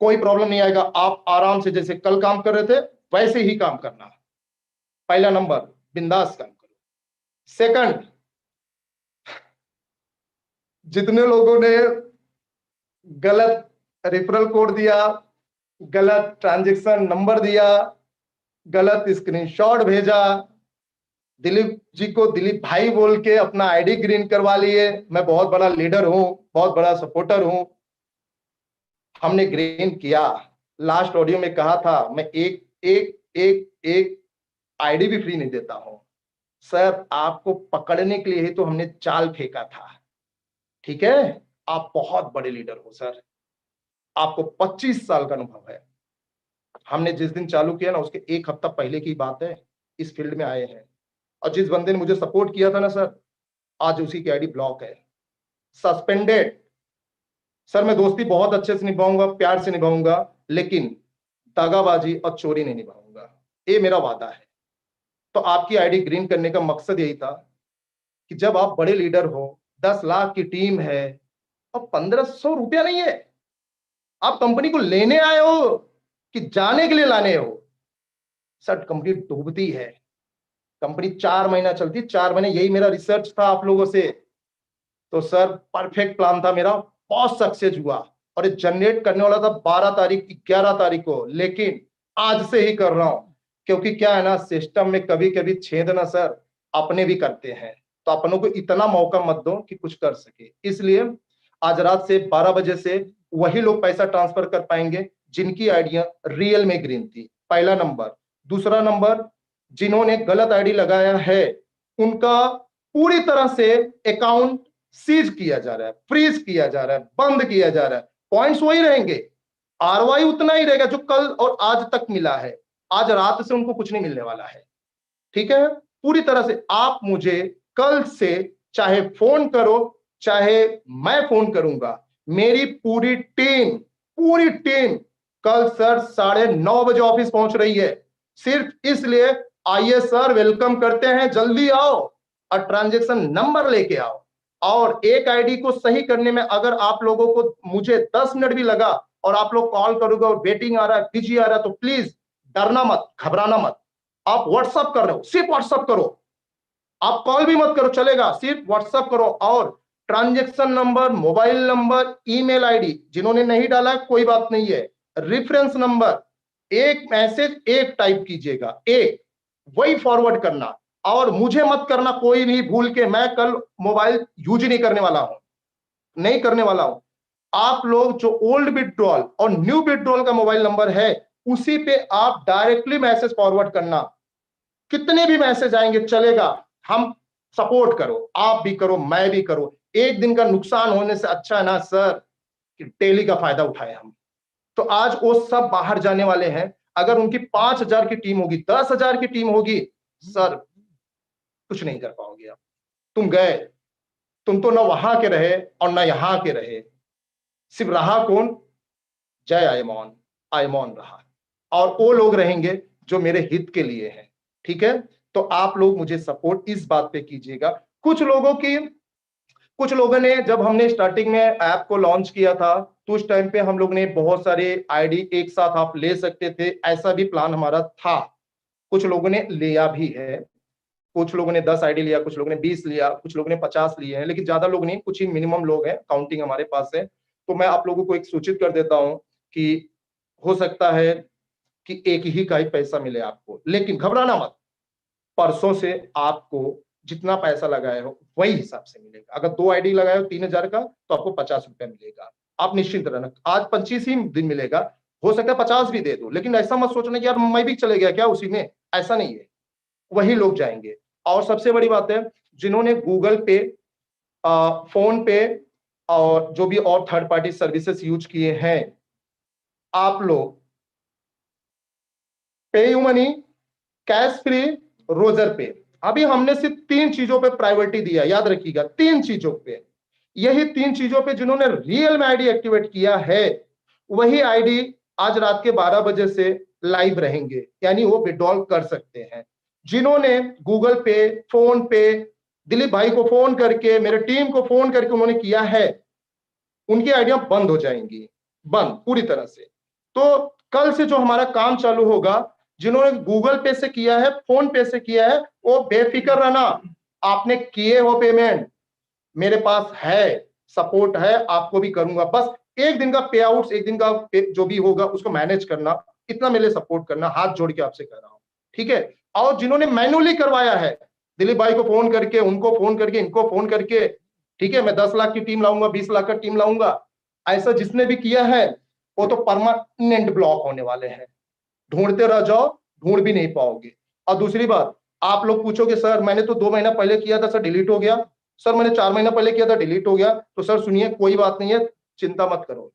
कोई प्रॉब्लम नहीं आएगा। आप आराम से जैसे कल काम कर रहे थे वैसे ही काम करना। पहला नंबर, बिंदास काम करो। सेकंड, जितने लोगों ने गलत रेफरल कोड दिया, गलत ट्रांजैक्शन नंबर दिया, गलत स्क्रीनशॉट भेजा, दिलीप जी को दिलीप भाई बोल के अपना आईडी ग्रीन करवा लिए, मैं बहुत बड़ा लीडर हूं, बहुत बड़ा सपोर्टर हूं, हमने ग्रीन किया। लास्ट ऑडियो में कहा था मैं एक एक एक एक आईडी भी फ्री नहीं देता हूं। सर आपको पकड़ने के लिए ही तो हमने चाल फेंका था, ठीक है। आप बहुत बड़े लीडर हो सर, आपको 25 साल का अनुभव है। हमने जिस दिन चालू किया ना, उसके 1 हफ्ता पहले की बात है, इस फील्ड में आए हैं। और जिस बंदे ने मुझे सपोर्ट किया था ना सर, आज उसी की आईडी ब्लॉक है, सस्पेंडेड। सर मैं दोस्ती बहुत अच्छे से निभाऊंगा, प्यार से निभाऊंगा, लेकिन दगाबाजी और चोरी नहीं निभाऊंगा, ये मेरा वादा है। तो आपकी आईडी ग्रीन करने का मकसद यही था कि जब आप बड़े लीडर हो, 10 लाख की टीम है और 1500 रुपया नहीं है, आप कंपनी को लेने आए हो कि जाने के लिए लाने हो। सर कंपनी डूबती है, कंपनी 4 महीना चलती, 4 महीने, यही मेरा रिसर्च था आप लोगों से। तो सर परफेक्ट प्लान था मेरा, बहुत सक्सेस हुआ, और ये जनरेट करने वाला था 12 तारीख, 11 तारीख को, लेकिन आज से ही कर रहा हूं। क्योंकि क्या है ना, सिस्टम में कभी कभी छेद ना सर अपने भी करते हैं, तो अपनों को इतना मौका मत दो कि कुछ कर सके। इसलिए आज रात से 12 बजे से वही लोग पैसा ट्रांसफर कर पाएंगे जिनकी आइडिया रियल में ग्रीन थी, पहला नंबर। दूसरा नंबर, जिन्होंने गलत आईडी लगाया है उनका पूरी तरह से अकाउंट सीज किया जा रहा है, फ्रीज किया जा रहा है, बंद किया जा रहा है। पॉइंट्स वही रहेंगे, आरवाई उतना ही रहेगा जो कल और आज तक मिला है। आज रात से उनको कुछ नहीं मिलने वाला है, ठीक है। पूरी तरह से आप मुझे कल से चाहे फोन करो, चाहे मैं फोन करूंगा, मेरी पूरी टीम कल सर 9:30 बजे ऑफिस पहुंच रही है, सिर्फ इसलिए। आइए सर, वेलकम करते हैं, जल्दी आओ और ट्रांजैक्शन नंबर लेके आओ। और एक आईडी को सही करने में अगर आप लोगों को, मुझे 10 मिनट भी लगा और आप लोग कॉल करोगे और वेटिंग आ रहा है, बिजी आ रहा है, तो प्लीज डरना मत, घबराना मत। आप व्हाट्सअप कर रहे हो, सिर्फ व्हाट्सअप करो, आप कॉल भी मत करो, चलेगा, सिर्फ व्हाट्सअप करो। और transaction number, mobile number, email ID, जिन्होंने नहीं डाला कोई बात नहीं है, रेफरेंस नंबर, एक मैसेज एक टाइप कीजिएगा, एक वही फॉरवर्ड करना। और मुझे मत करना कोई नहीं भूल के, मैं कल मोबाइल यूज नहीं करने वाला हूं, नहीं करने वाला हूं। आप लोग जो ओल्ड विड्रॉल और न्यू विड्रॉल का मोबाइल नंबर है, उसी पे आप डायरेक्टली मैसेज फॉरवर्ड करना। कितने भी मैसेज आएंगे चलेगा, हम सपोर्ट करो, आप भी करो, मैं भी करो। एक दिन का नुकसान होने से अच्छा है ना सर कि डेली का फायदा उठाए हम। तो आज वो सब बाहर जाने वाले हैं। अगर उनकी 5,000 की टीम होगी, 10,000 की टीम होगी, सर कुछ नहीं कर पाओगे आप। तुम गए, तुम तो ना वहां के रहे और ना यहां के रहे, सिर्फ रहा कौन? जय आयमॉन, आयमॉन रहा। और वो लोग रहेंगे जो मेरे हित के लिए हैं, ठीक है। तो आप लोग मुझे सपोर्ट इस बात पे कीजिएगा। कुछ लोगों ने, जब हमने स्टार्टिंग में ऐप को लॉन्च किया था, तो उस टाइम पे हम लोग ने बहुत सारे आईडी एक साथ आप ले सकते थे, ऐसा भी प्लान हमारा था। कुछ लोगों ने लिया भी है, कुछ लोगों ने 10 आईडी लिया, कुछ लोगों ने 20 लिया, कुछ लोगों ने 50 लिए हैं, लेकिन ज्यादा लोग नहीं, कुछ ही मिनिमम लोग हैं, काउंटिंग हमारे पास है। तो मैं आप लोगों को एक सूचित कर देता हूं कि हो सकता है कि एक ही का ही पैसा मिले आपको, लेकिन घबराना मत। परसों से आपको जितना पैसा लगाए हो वही हिसाब से मिलेगा। अगर 2 आईडी लगाए हो 3,000 का, तो आपको 50 रुपया मिलेगा। आप निश्चिंत रहना, आज 25 ही दिन मिलेगा, हो सकता है 50 भी दे दो, लेकिन ऐसा मत सोचना कि यार मैं भी चले गया क्या उसी में, ऐसा नहीं है, वही लोग जाएंगे। और सबसे बड़ी बात है, जिन्होंने गूगल पे, फोन पे और जो भी और थर्ड पार्टी सर्विसेज यूज किए हैं, आप लोग PayU money, cash free, Roger पे, अभी हमने सिर्फ 3 चीजों पे प्रायोरिटी दिया, याद रखिएगा, 3 चीजों पे। यही 3 चीजों पे जिन्होंने रियल में आईडी एक्टिवेट किया है, वही आईडी आज रात के 12 बजे से लाइव रहेंगे, यानी वो विड्रॉल कर सकते हैं। जिन्होंने गूगल पे, फोन पे, दिलीप भाई को फोन करके, मेरे टीम को फोन करके उन्होंने किया है, उनकी आइडिया बंद हो जाएंगी, बंद पूरी तरह से। तो कल से जो हमारा काम चालू होगा, जिन्होंने गूगल पे से किया है, फोन पे से किया है, वो बेफिक्र रहना, आपने किए हो पेमेंट, मेरे पास है, सपोर्ट है, आपको भी करूंगा। बस एक दिन का पे आउट, एक दिन का जो भी होगा उसको मैनेज करना, इतना मेरे सपोर्ट करना, हाथ जोड़ के आपसे कह रहा हूं, ठीक है। और जिन्होंने मैनुअली करवाया है, दिलीप भाई को फोन करके, उनको फोन करके, इनको फोन करके, ठीक है, मैं 10 लाख की टीम लाऊंगा, 20 लाख का टीम लाऊंगा, ऐसा जिसने भी किया है, वो तो परमानेंट ब्लॉक होने वाले हैं। ढूंढते रह जाओ, ढूंढ भी नहीं पाओगे। और दूसरी बात, आप लोग पूछोगे सर मैंने तो 2 महीना पहले किया था सर, डिलीट हो गया, सर मैंने 4 महीना पहले किया था, डिलीट हो गया। तो सर सुनिए, कोई बात नहीं है, चिंता मत करो।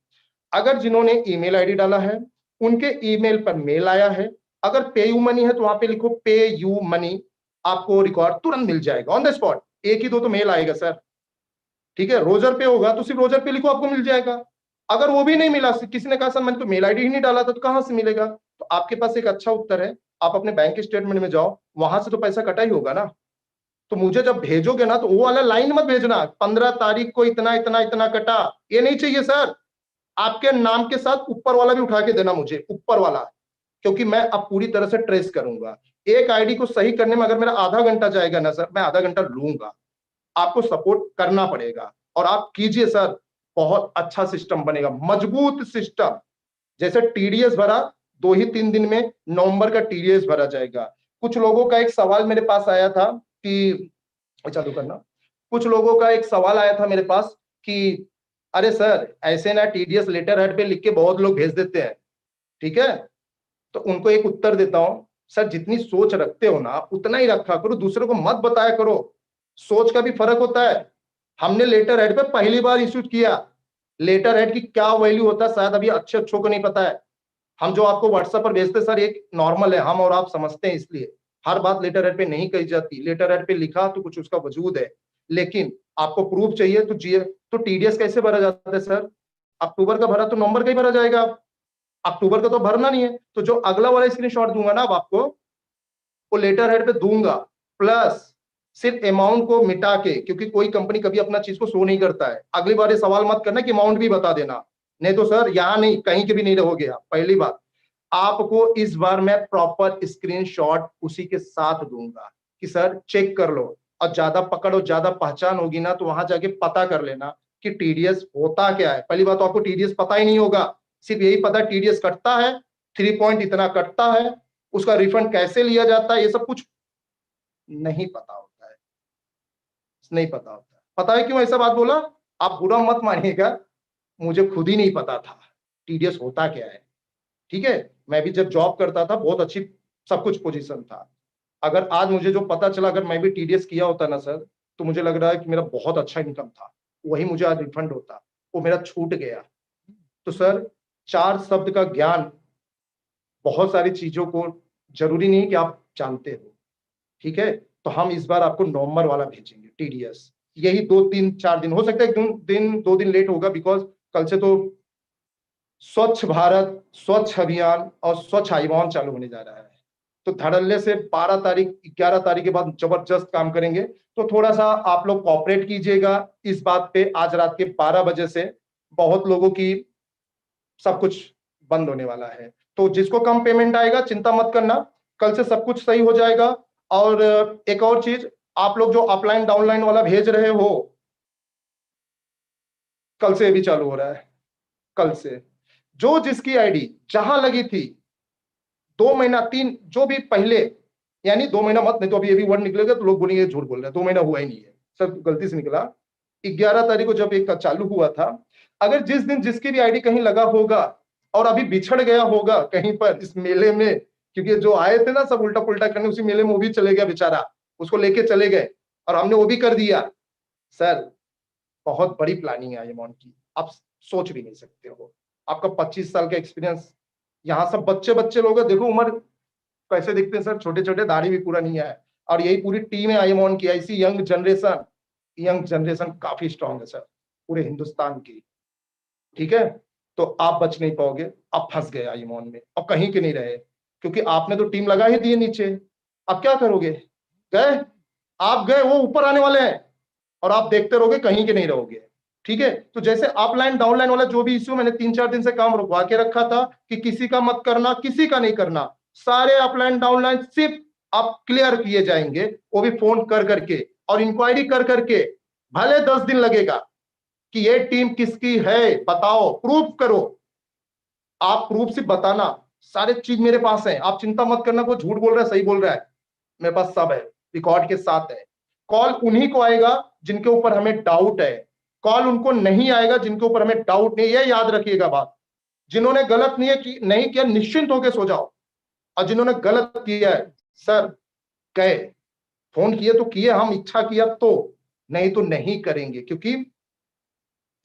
अगर जिन्होंने ईमेल आईडी डाला है, उनके ईमेल पर मेल आया है, अगर पे यू मनी है तो वहां पे लिखो पे यू मनी, आपको रिकॉर्ड तुरंत मिल जाएगा ऑन द स्पॉट, 1 ही 2 तो मेल आएगा सर, ठीक है। रोजर पे होगा तो सिर्फ रोजर पे लिखो, आपको मिल जाएगा। अगर वो भी नहीं मिला, किसी ने कहा सर मैंने तो मेल आईडी ही नहीं डाला था, तो कहां से मिलेगा? तो आपके पास एक अच्छा उत्तर है, आप अपने बैंक स्टेटमेंट में जाओ, वहां से तो पैसा कटा ही होगा ना। तो मुझे जब भेजोगे ना, तो वो वाला लाइन मत भेजना, 15 तारीख को इतना इतना इतना कटा, ये नहीं चाहिए सर। आपके नाम के साथ ऊपर वाला भी उठा के देना मुझे, ऊपर वाला, क्योंकि मैं अब पूरी तरह से ट्रेस करूंगा। एक आईडी को सही करने में अगर मेरा आधा घंटा जाएगा ना सर, मैं आधा घंटा लूंगा, आपको सपोर्ट करना पड़ेगा, और आप कीजिए सर, बहुत अच्छा सिस्टम बनेगा, मजबूत सिस्टम। जैसे टीडीएस भरा 2 ही 3 दिन में, नवंबर का टीडीएस भरा जाएगा। कुछ लोगों का एक सवाल मेरे पास आया था कि, चालू करना, कुछ लोगों का एक सवाल आया था मेरे पास कि अरे सर ऐसे ना टीडीएस लेटर हेड पे लिख के बहुत लोग भेज देते हैं, ठीक है। तो उनको एक उत्तर देता हूं, सर जितनी सोच रखते हो ना उतना ही रखा करो, दूसरों को मत बताया करो, सोच का भी फर्क होता है। हमने लेटर हेड पे पहली बार इश्यू किया, लेटर हेड की क्या वैल्यू होता है शायद अभी अच्छे अच्छों को नहीं पता है। हम जो आपको व्हाट्सएप पर भेजते सर एक नॉर्मल है, हम और आप समझते हैं, इसलिए हर बात लेटर हेड पे नहीं कही जाती। लेटर हेड पे लिखा तो कुछ उसका वजूद है, लेकिन आपको प्रूफ चाहिए तो टीडीएस कैसे भरा जाता है सर? अक्टूबर का भरा तो नवंबर का ही भरा जाएगा। अक्टूबर का तो भरना नहीं है, तो जो अगला वाला स्क्रीनशॉट दूंगा ना अब आपको, वो लेटर हेड पे दूंगा, प्लस सिर्फ अमाउंट को मिटा के, क्योंकि कोई कंपनी कभी अपना चीज को शो नहीं करता है। अगली बार ये सवाल मत करना कि अमाउंट भी बता देना, नहीं तो सर यहाँ नहीं, कहीं के भी नहीं रहोगे आप। पहली बात, आपको इस बार मैं प्रॉपर स्क्रीनशॉट उसी के साथ दूंगा कि सर चेक कर लो, और ज्यादा पकड़ और ज्यादा पहचान होगी ना तो वहां जाके पता कर लेना कि टीडीएस होता क्या है। पहली बात तो आपको टीडीएस पता ही नहीं होगा, सिर्फ यही पता टीडीएस कटता है, 3 पॉइंट इतना कटता है, उसका रिफंड कैसे लिया जाता है ये सब कुछ नहीं पता होता है, नहीं पता होता है। पता है क्यों ऐसा बात बोला? आप बुरा मत मानिएगा, मुझे खुद ही नहीं पता था टीडीएस होता क्या है। ठीक है, मैं भी जब जॉब करता था बहुत अच्छी सब कुछ पोजीशन था, अगर आज मुझे जो पता चला, अगर मैं भी टीडीएस किया होता ना सर, तो मुझे लग रहा है कि मेरा बहुत अच्छा इनकम था, वही मुझे आज रिफंड होता, वो मेरा छूट गया। तो सर 4 शब्द का ज्ञान बहुत सारी चीजों को जरूरी नहीं कि आप जानते हो। ठीक है, तो हम इस बार आपको नवंबर वाला भेजेंगे टीडीएस, यही 2-3-4 दिन हो सकता है, 2 दिन लेट होगा, बिकॉज कल से तो स्वच्छ भारत, स्वच्छ अभियान और स्वच्छ आईवॉन चालू होने जा रहा है। तो धड़ल्ले से 12 तारीख 11 तारीख के बाद जबरदस्त काम करेंगे। तो थोड़ा सा आप लोग कॉपरेट कीजिएगा इस बात पे, आज रात के 12 बजे से बहुत लोगों की सब कुछ बंद होने वाला है, तो जिसको कम पेमेंट आएगा चिंता मत करना, कल से सब कुछ सही हो जाएगा। और एक और चीज, आप लोग जो अपलाइन डाउनलाइन वाला भेज रहे हो, कल से भी चालू हो रहा है। कल से जो जिसकी आईडी जहां लगी थी 2 महीना 3 जो भी पहले, यानी 2 महीना मत, नहीं तो अभी ये भी वर्ड निकलेगा तो लोग बोलेंगे झूठ बोल रहे हैं, 2 महीना हुआ ही नहीं है सर, गलती से निकला। 11 तारीख को जब एक चालू हुआ था, अगर जिस दिन जिसकी भी आईडी कहीं लगा होगा और अभी बिछड़ गया होगा कहीं पर इस मेले में, क्योंकि जो आए थे ना सब उल्टा पुल्टा करने उसी मेले में, वो भी चले गया बेचारा, उसको लेके चले गए और हमने वो भी कर दिया। सर बहुत बड़ी प्लानिंग है अमाउंट की, आप सोच भी नहीं सकते हो। आपका 25 साल का एक्सपीरियंस, यहाँ सब बच्चे बच्चे लोग हैं, देखो उम्र कैसे दिखते हैं सर, छोटे छोटे, दाढ़ी भी पूरा नहीं है, और यही पूरी टीम है आईएमओन की, ऐसी यंग जनरेशन काफी स्ट्रांग है सर पूरे हिंदुस्तान की। ठीक है, तो आप बच नहीं पाओगे, आप फंस गए आईएमओन में और कहीं के नहीं रहे, क्योंकि आपने तो टीम लगा ही दी है नीचे, अब क्या करोगे? गए, आप गए, वो ऊपर आने वाले हैं और आप देखते रहोगे, कहीं के नहीं रहोगे। ठीक है, तो जैसे अपलाइन डाउनलाइन वाला जो भी इश्यू, मैंने 3-4 दिन से काम रुकवा के रखा था कि किसी का मत करना, किसी का नहीं करना, सारे अपलाइन डाउनलाइन सिर्फ आप क्लियर किए जाएंगे, वो भी फोन कर करके और इंक्वायरी कर करके। भले 10 दिन लगेगा कि ये टीम किसकी है, बताओ, प्रूफ करो, आप प्रूफ से बताना, सारे चीज मेरे पास है, आप चिंता मत करना कोई झूठ बोल रहा है सही बोल रहा है, मेरे पास सब है, रिकॉर्ड के साथ है। कॉल उन्हीं को आएगा जिनके ऊपर हमें डाउट है, कॉल उनको नहीं आएगा जिनके ऊपर हमें डाउट नहीं है, याद रखिएगा बात। जिन्होंने गलत नहीं किया निश्चिंत होकर सो जाओ, और जिन्होंने गलत किया है सर गए, फोन किए तो किए, हम इच्छा किया तो, नहीं तो नहीं करेंगे, क्योंकि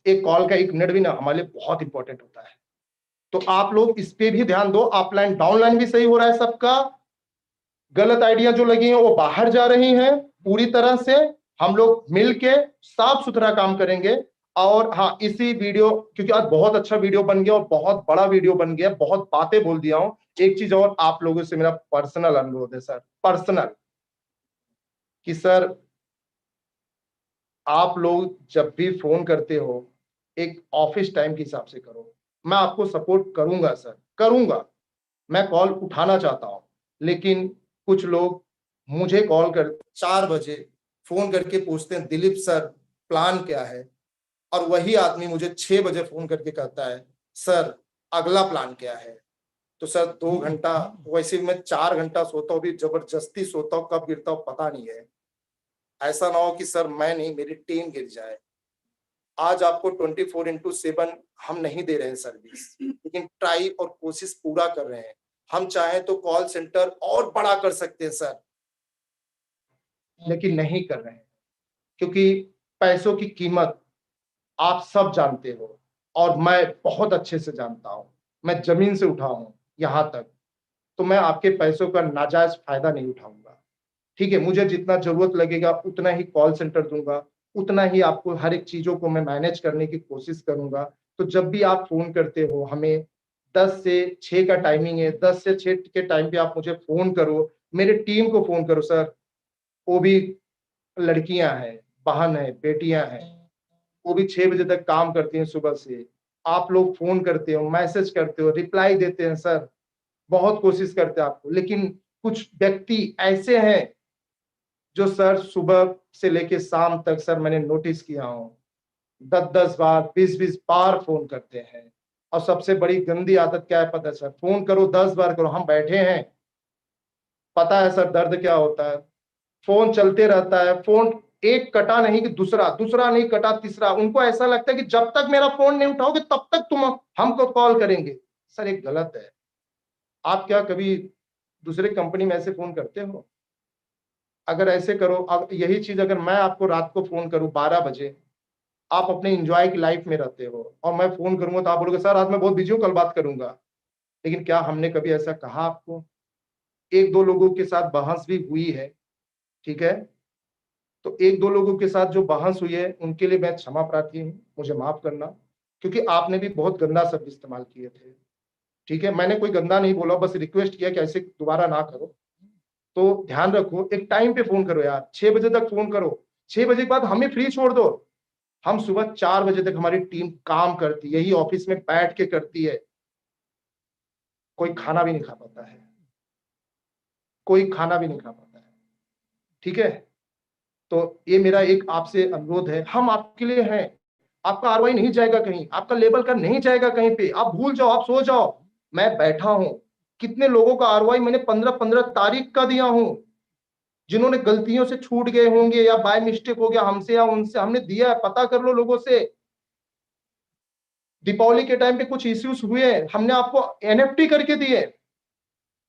एक कॉल का 1 मिनट भी ना हमारे लिए बहुत इंपॉर्टेंट होता है। तो आप लोग इस पे भी ध्यान दो, अपलाइन डाउनलाइन भी सही हो रहा है सबका, गलत आइडिया जो लगी हैं वो बाहर जा रही हैं पूरी तरह से, हम लोग मिलके साफ सुथरा काम करेंगे। और हाँ, इसी वीडियो, क्योंकि आज बहुत अच्छा वीडियो बन गया और बहुत बड़ा वीडियो बन गया, बहुत बातें बोल दिया हूं, एक चीज और आप लोगों से मेरा पर्सनल अनुरोध है सर, पर्सनल, कि सर आप लोग जब भी फोन करते हो एक ऑफिस टाइम के हिसाब से करो। मैं आपको सपोर्ट करूंगा सर, करूंगा, मैं कॉल उठाना चाहता हूं, लेकिन कुछ लोग मुझे कॉल कर 4 बजे फोन करके पूछते हैं दिलीप सर प्लान क्या है, और वही आदमी मुझे 6 बजे फोन करके कहता है सर अगला प्लान क्या है। तो सर 2 घंटा, वैसे मैं 4 घंटा सोता हूँ, भी जबरदस्ती सोता हूँ, कब गिरता हूँ पता नहीं है। ऐसा ना हो कि सर मैं नहीं, मेरी टीम गिर जाए। आज आपको 24/7 हम नहीं दे रहे हैं सर्विस, लेकिन ट्राई और कोशिश पूरा कर रहे हैं। हम चाहें तो कॉल सेंटर और बड़ा कर सकते हैं सर, लेकिन नहीं कर रहे हैं, क्योंकि पैसों की कीमत आप सब जानते हो और मैं बहुत अच्छे से जानता हूं, मैं जमीन से उठा हूं यहां तक, तो मैं आपके पैसों का नाजायज फायदा नहीं उठाऊंगा। ठीक है, मुझे जितना जरूरत लगेगा उतना ही कॉल सेंटर दूंगा, उतना ही आपको हर एक चीजों को मैं मैनेज करने की कोशिश करूंगा। तो जब भी आप फोन करते हो हमें 10 से 6 का टाइमिंग है, 10 से 6 के टाइम पे आप मुझे फोन करो, मेरे टीम को फोन करो सर, वो भी लड़कियां हैं, बहन है, बेटियां हैं, वो भी 6 बजे तक काम करती हैं सुबह से। आप लोग फोन करते हो, मैसेज करते हो, रिप्लाई देते हैं सर, बहुत कोशिश करते हैं आपको, लेकिन कुछ व्यक्ति ऐसे हैं जो सर सुबह से लेके शाम तक सर मैंने नोटिस किया हूं 10-10 बार 20-20 बार फोन करते हैं। और सबसे बड़ी गंदी आदत क्या है पता है सर, फोन करो 10 बार करो, हम बैठे हैं, पता है सर दर्द क्या होता है, फोन चलते रहता है, फोन एक कटा नहीं कि दूसरा, दूसरा नहीं कटा तीसरा, उनको ऐसा लगता है कि जब तक मेरा फोन नहीं उठाओगे तब तक तुम हमको कॉल करेंगे। सर एक गलत है। आप क्या कभी दूसरे कंपनी में ऐसे फोन करते हो? अगर ऐसे करो, अब यही चीज अगर मैं आपको रात को फोन करूं 12 बजे, आप अपने एंजॉय की लाइफ में रहते हो, और मैं फोन करूंगा तो आप बोलोगे सर आज मैं बहुत बिजी हूं, कल बात करूंगा। लेकिन क्या हमने कभी ऐसा कहा आपको? एक दो लोगों के साथ बहस भी हुई है, ठीक है, तो एक दो लोगों के साथ जो बहस हुई है उनके लिए मैं क्षमा प्रार्थी हूँ, मुझे माफ करना, क्योंकि आपने भी बहुत गंदा शब्द इस्तेमाल किए थे। ठीक है, मैंने कोई गंदा नहीं बोला, बस रिक्वेस्ट किया कि ऐसे दोबारा ना करो। तो ध्यान रखो, एक टाइम पे फोन करो यार, 6 बजे तक फोन करो, 6 बजे के बाद हमें फ्री छोड़ दो। हम सुबह 4 बजे तक हमारी टीम काम करती है, यही ऑफिस में बैठ के करती है, कोई खाना भी नहीं खा पाता है, कोई खाना भी नहीं खा पाता है। ठीक है, तो ये मेरा एक आपसे अनुरोध है, हम आपके लिए हैं, आपका आरवाई नहीं जाएगा कहीं, आपका लेवल का नहीं जाएगा कहीं पे, आप भूल जाओ, आप सो जाओ, मैं बैठा हूं। कितने लोगों का आरवाई मैंने 15-15 तारीख का दिया हूं, जिन्होंने गलतियों से छूट गए होंगे या बाय मिस्टेक हो गया हमसे या उनसे, हमने दिया है, पता कर लो लोगों से। दीपावली के टाइम पे कुछ इश्यूज हुए, हमने आपको एनएफटी करके दिए,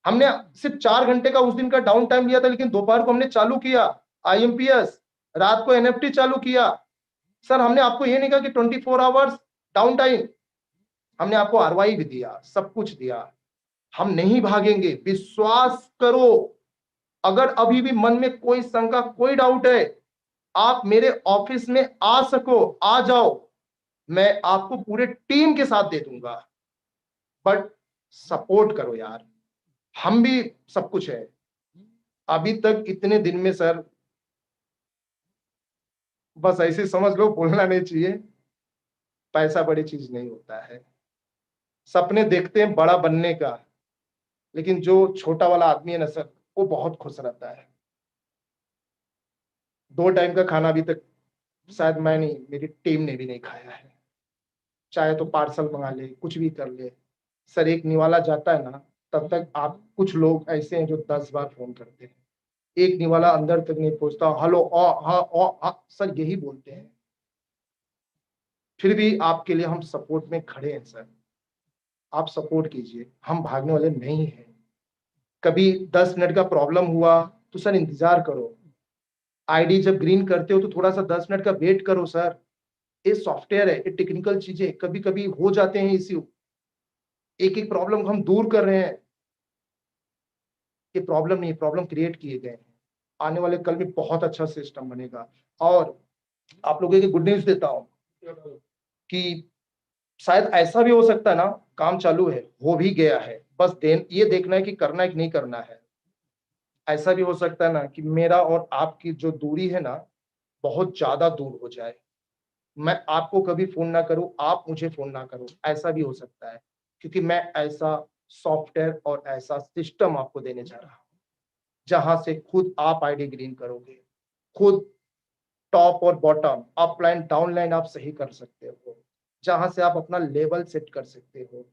हमने सिर्फ 4 घंटे का उस दिन का डाउन टाइम लिया था, लेकिन दोपहर को हमने चालू किया आईएमपीएस, रात को एनएफटी चालू किया। सर हमने आपको ये नहीं कहा कि 24 आवर्स डाउन टाइम, हमने आपको आरवाई भी दिया, सब कुछ दिया। हम नहीं भागेंगे, विश्वास करो। अगर अभी भी मन में कोई शंका, कोई डाउट है, आप मेरे ऑफिस में आ सको, आ जाओ, मैं आपको पूरे टीम के साथ दे दूंगा, बट सपोर्ट करो यार, हम भी सब कुछ है। अभी तक इतने दिन में सर, बस ऐसे समझ लो, बोलना नहीं चाहिए, पैसा बड़ी चीज नहीं होता है। सपने देखते हैं बड़ा बनने का, लेकिन जो छोटा वाला आदमी है ना सर, वो बहुत खुश रहता है। 2 टाइम का खाना अभी तक शायद मैं नहीं, मेरी टीम ने भी नहीं खाया है, चाहे तो पार्सल मंगा ले, कुछ भी कर ले। सर एक निवाला जाता है ना, तब तक आप, कुछ लोग ऐसे हैं जो 10 बार फोन करते हैं, एक निवाला अंदर तक नहीं पहुंचता, हेलो हाँ सर यही बोलते हैं। फिर भी आपके लिए हम सपोर्ट में खड़े हैं सर, आप सपोर्ट कीजिए, हम भागने वाले नहीं हैं। कभी 10 मिनट का प्रॉब्लम हुआ तो सर इंतजार करो, आईडी जब ग्रीन करते हो तो थोड़ा सा 10 मिनट का वेट करो सर। ये सॉफ्टवेयर है, ये टेक्निकल चीजें कभी कभी हो जाते हैं इश्यू, एक एक प्रॉब्लम को हम दूर कर रहे हैं। ये प्रॉब्लम नहीं, प्रॉब्लम क्रिएट किए गए हैं। आने वाले कल में बहुत अच्छा सिस्टम बनेगा। और आप लोगों की गुड न्यूज देता हूं कि शायद ऐसा भी हो सकता है ना, काम चालू है, हो भी गया है, बस ये देखना है कि करना है कि नहीं करना है। ऐसा भी हो सकता है ना कि मेरा और आपकी जो दूरी है ना, बहुत ज्यादा दूर हो जाए, मैं आपको कभी फोन ना करूं, आप मुझे फोन ना करो, ऐसा भी हो सकता है, क्योंकि मैं ऐसा सॉफ्टवेयर और ऐसा सिस्टम आपको देने जा रहा हूं, जहां से खुद आप आईडी ग्रीन करोगे, खुद टॉप और बॉटम, अपलाइन डाउनलाइन आप सही कर सकते हो, जहां से आप अपना लेवल सेट कर सकते हो,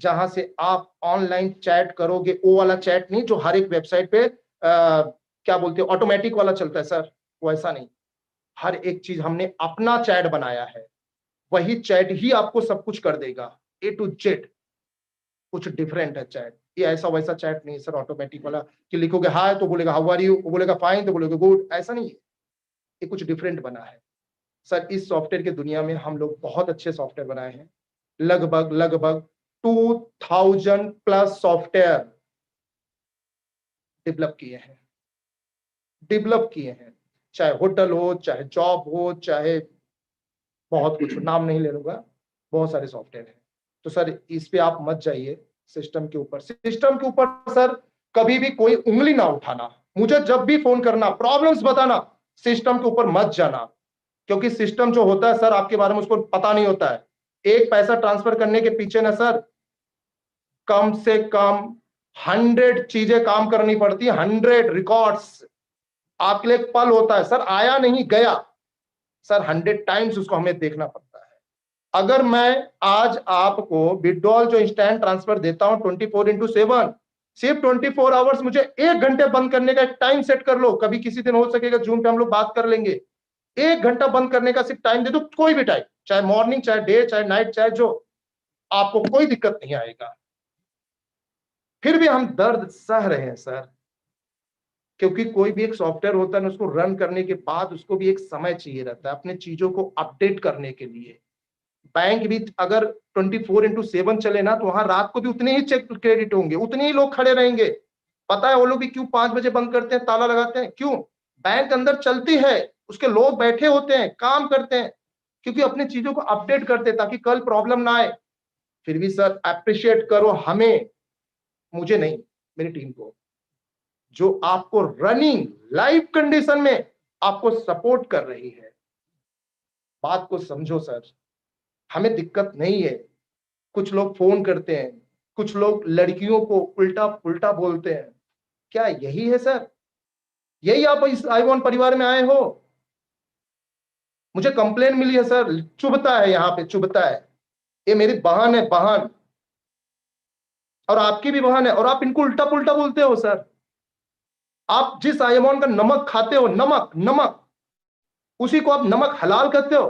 जहां से आप ऑनलाइन चैट करोगे, वो वाला चैट नहीं जो हर एक वेबसाइट पे क्या बोलते हैं ऑटोमेटिक वाला चलता है सर, वो ऐसा नहीं। हर एक चीज हमने अपना चैट बनाया है, वही चैट ही आपको सब कुछ कर देगा, ए टू जेड। कुछ डिफरेंट है चैट, ये ऐसा वैसा चैट नहीं सर ऑटोमेटिक वाला कि लिखोगे हाय तो बोलेगा हाउ आर यू, वो बोलेगा फाइन तो बोलेगा गुड, ऐसा नहीं है। ये कुछ डिफरेंट बना है सर। इस सॉफ्टवेयर की दुनिया में हम लोग बहुत अच्छे सॉफ्टवेयर बनाए हैं, लगभग लगभग 2000+ सॉफ्टवेयर डेवलप किए हैं, चाहे होटल हो, चाहे जॉब हो, चाहे बहुत कुछ, नाम नहीं ले लूंगा, बहुत सारे सॉफ्टवेयर हैं। तो सर इस पे आप मत जाइए सिस्टम के ऊपर। सिस्टम के ऊपर सर कभी भी कोई उंगली ना उठाना, मुझे जब भी फोन करना, प्रॉब्लम्स बताना, सिस्टम के ऊपर मत जाना, क्योंकि सिस्टम जो होता है सर आपके बारे में उसको पता नहीं होता है। एक पैसा ट्रांसफर करने के पीछे ना सर कम से कम 100 चीजें काम करनी पड़ती है, 100 रिकॉर्ड्स। आपके लिए एक पल होता है सर, आया नहीं गया सर, 100 टाइम्स उसको हमें देखना पड़ता है। अगर मैं आज आपको विड्रॉल जो इंस्टेंट ट्रांसफर देता हूं 24/7, सिर्फ 24 आवर्स, मुझे 1 घंटे बंद करने का एक टाइम सेट कर लो, कभी किसी दिन हो सकेगा जूम पे हम लोग बात कर लेंगे। 1 घंटा बंद करने का सिर्फ टाइम दे दो, कोई भी टाइम, चाहे मॉर्निंग, चाहे डे, चाहे नाइट, चाहे जो, आपको कोई दिक्कत नहीं आएगा। फिर भी हम दर्द सह रहे हैं सर, क्योंकि कोई भी एक सॉफ्टवेयर होता है ना, उसको रन करने के बाद उसको भी एक समय चाहिए रहता है अपने चीजों को अपडेट करने के लिए। बैंक भी अगर 24/7 चले ना, तो वहां रात को भी उतने ही चेक क्रेडिट होंगे, उतने ही लोग खड़े रहेंगे। पता है वो लोग भी क्यों 5 बजे बंद करते हैं, ताला लगाते हैं? क्यों? बैंक अंदर चलती है, उसके लोग बैठे होते हैं, काम करते हैं, क्योंकि अपनी चीजों को अपडेट करते हैं ताकि कल प्रॉब्लम ना आए। फिर भी सर अप्रिशिएट करो हमें, मुझे नहीं, मेरी टीम को, जो आपको रनिंग लाइव कंडीशन में आपको सपोर्ट कर रही है। बात को समझो सर, हमें दिक्कत नहीं है। कुछ लोग फोन करते हैं, कुछ लोग लड़कियों को उल्टा पुल्टा बोलते हैं, क्या यही है सर? यही आप इस आईवॉन परिवार में आए हो? मुझे कंप्लेन मिली है सर, चुभता है, यहाँ पे चुभता है। ये मेरी बहन है, बहन, और आपकी भी बहन है, और आप इनको उल्टा पुल्टा बोलते हो सर। आप जिस आईवॉन का नमक खाते हो, नमक नमक, उसी को आप नमक हलाल कहते हो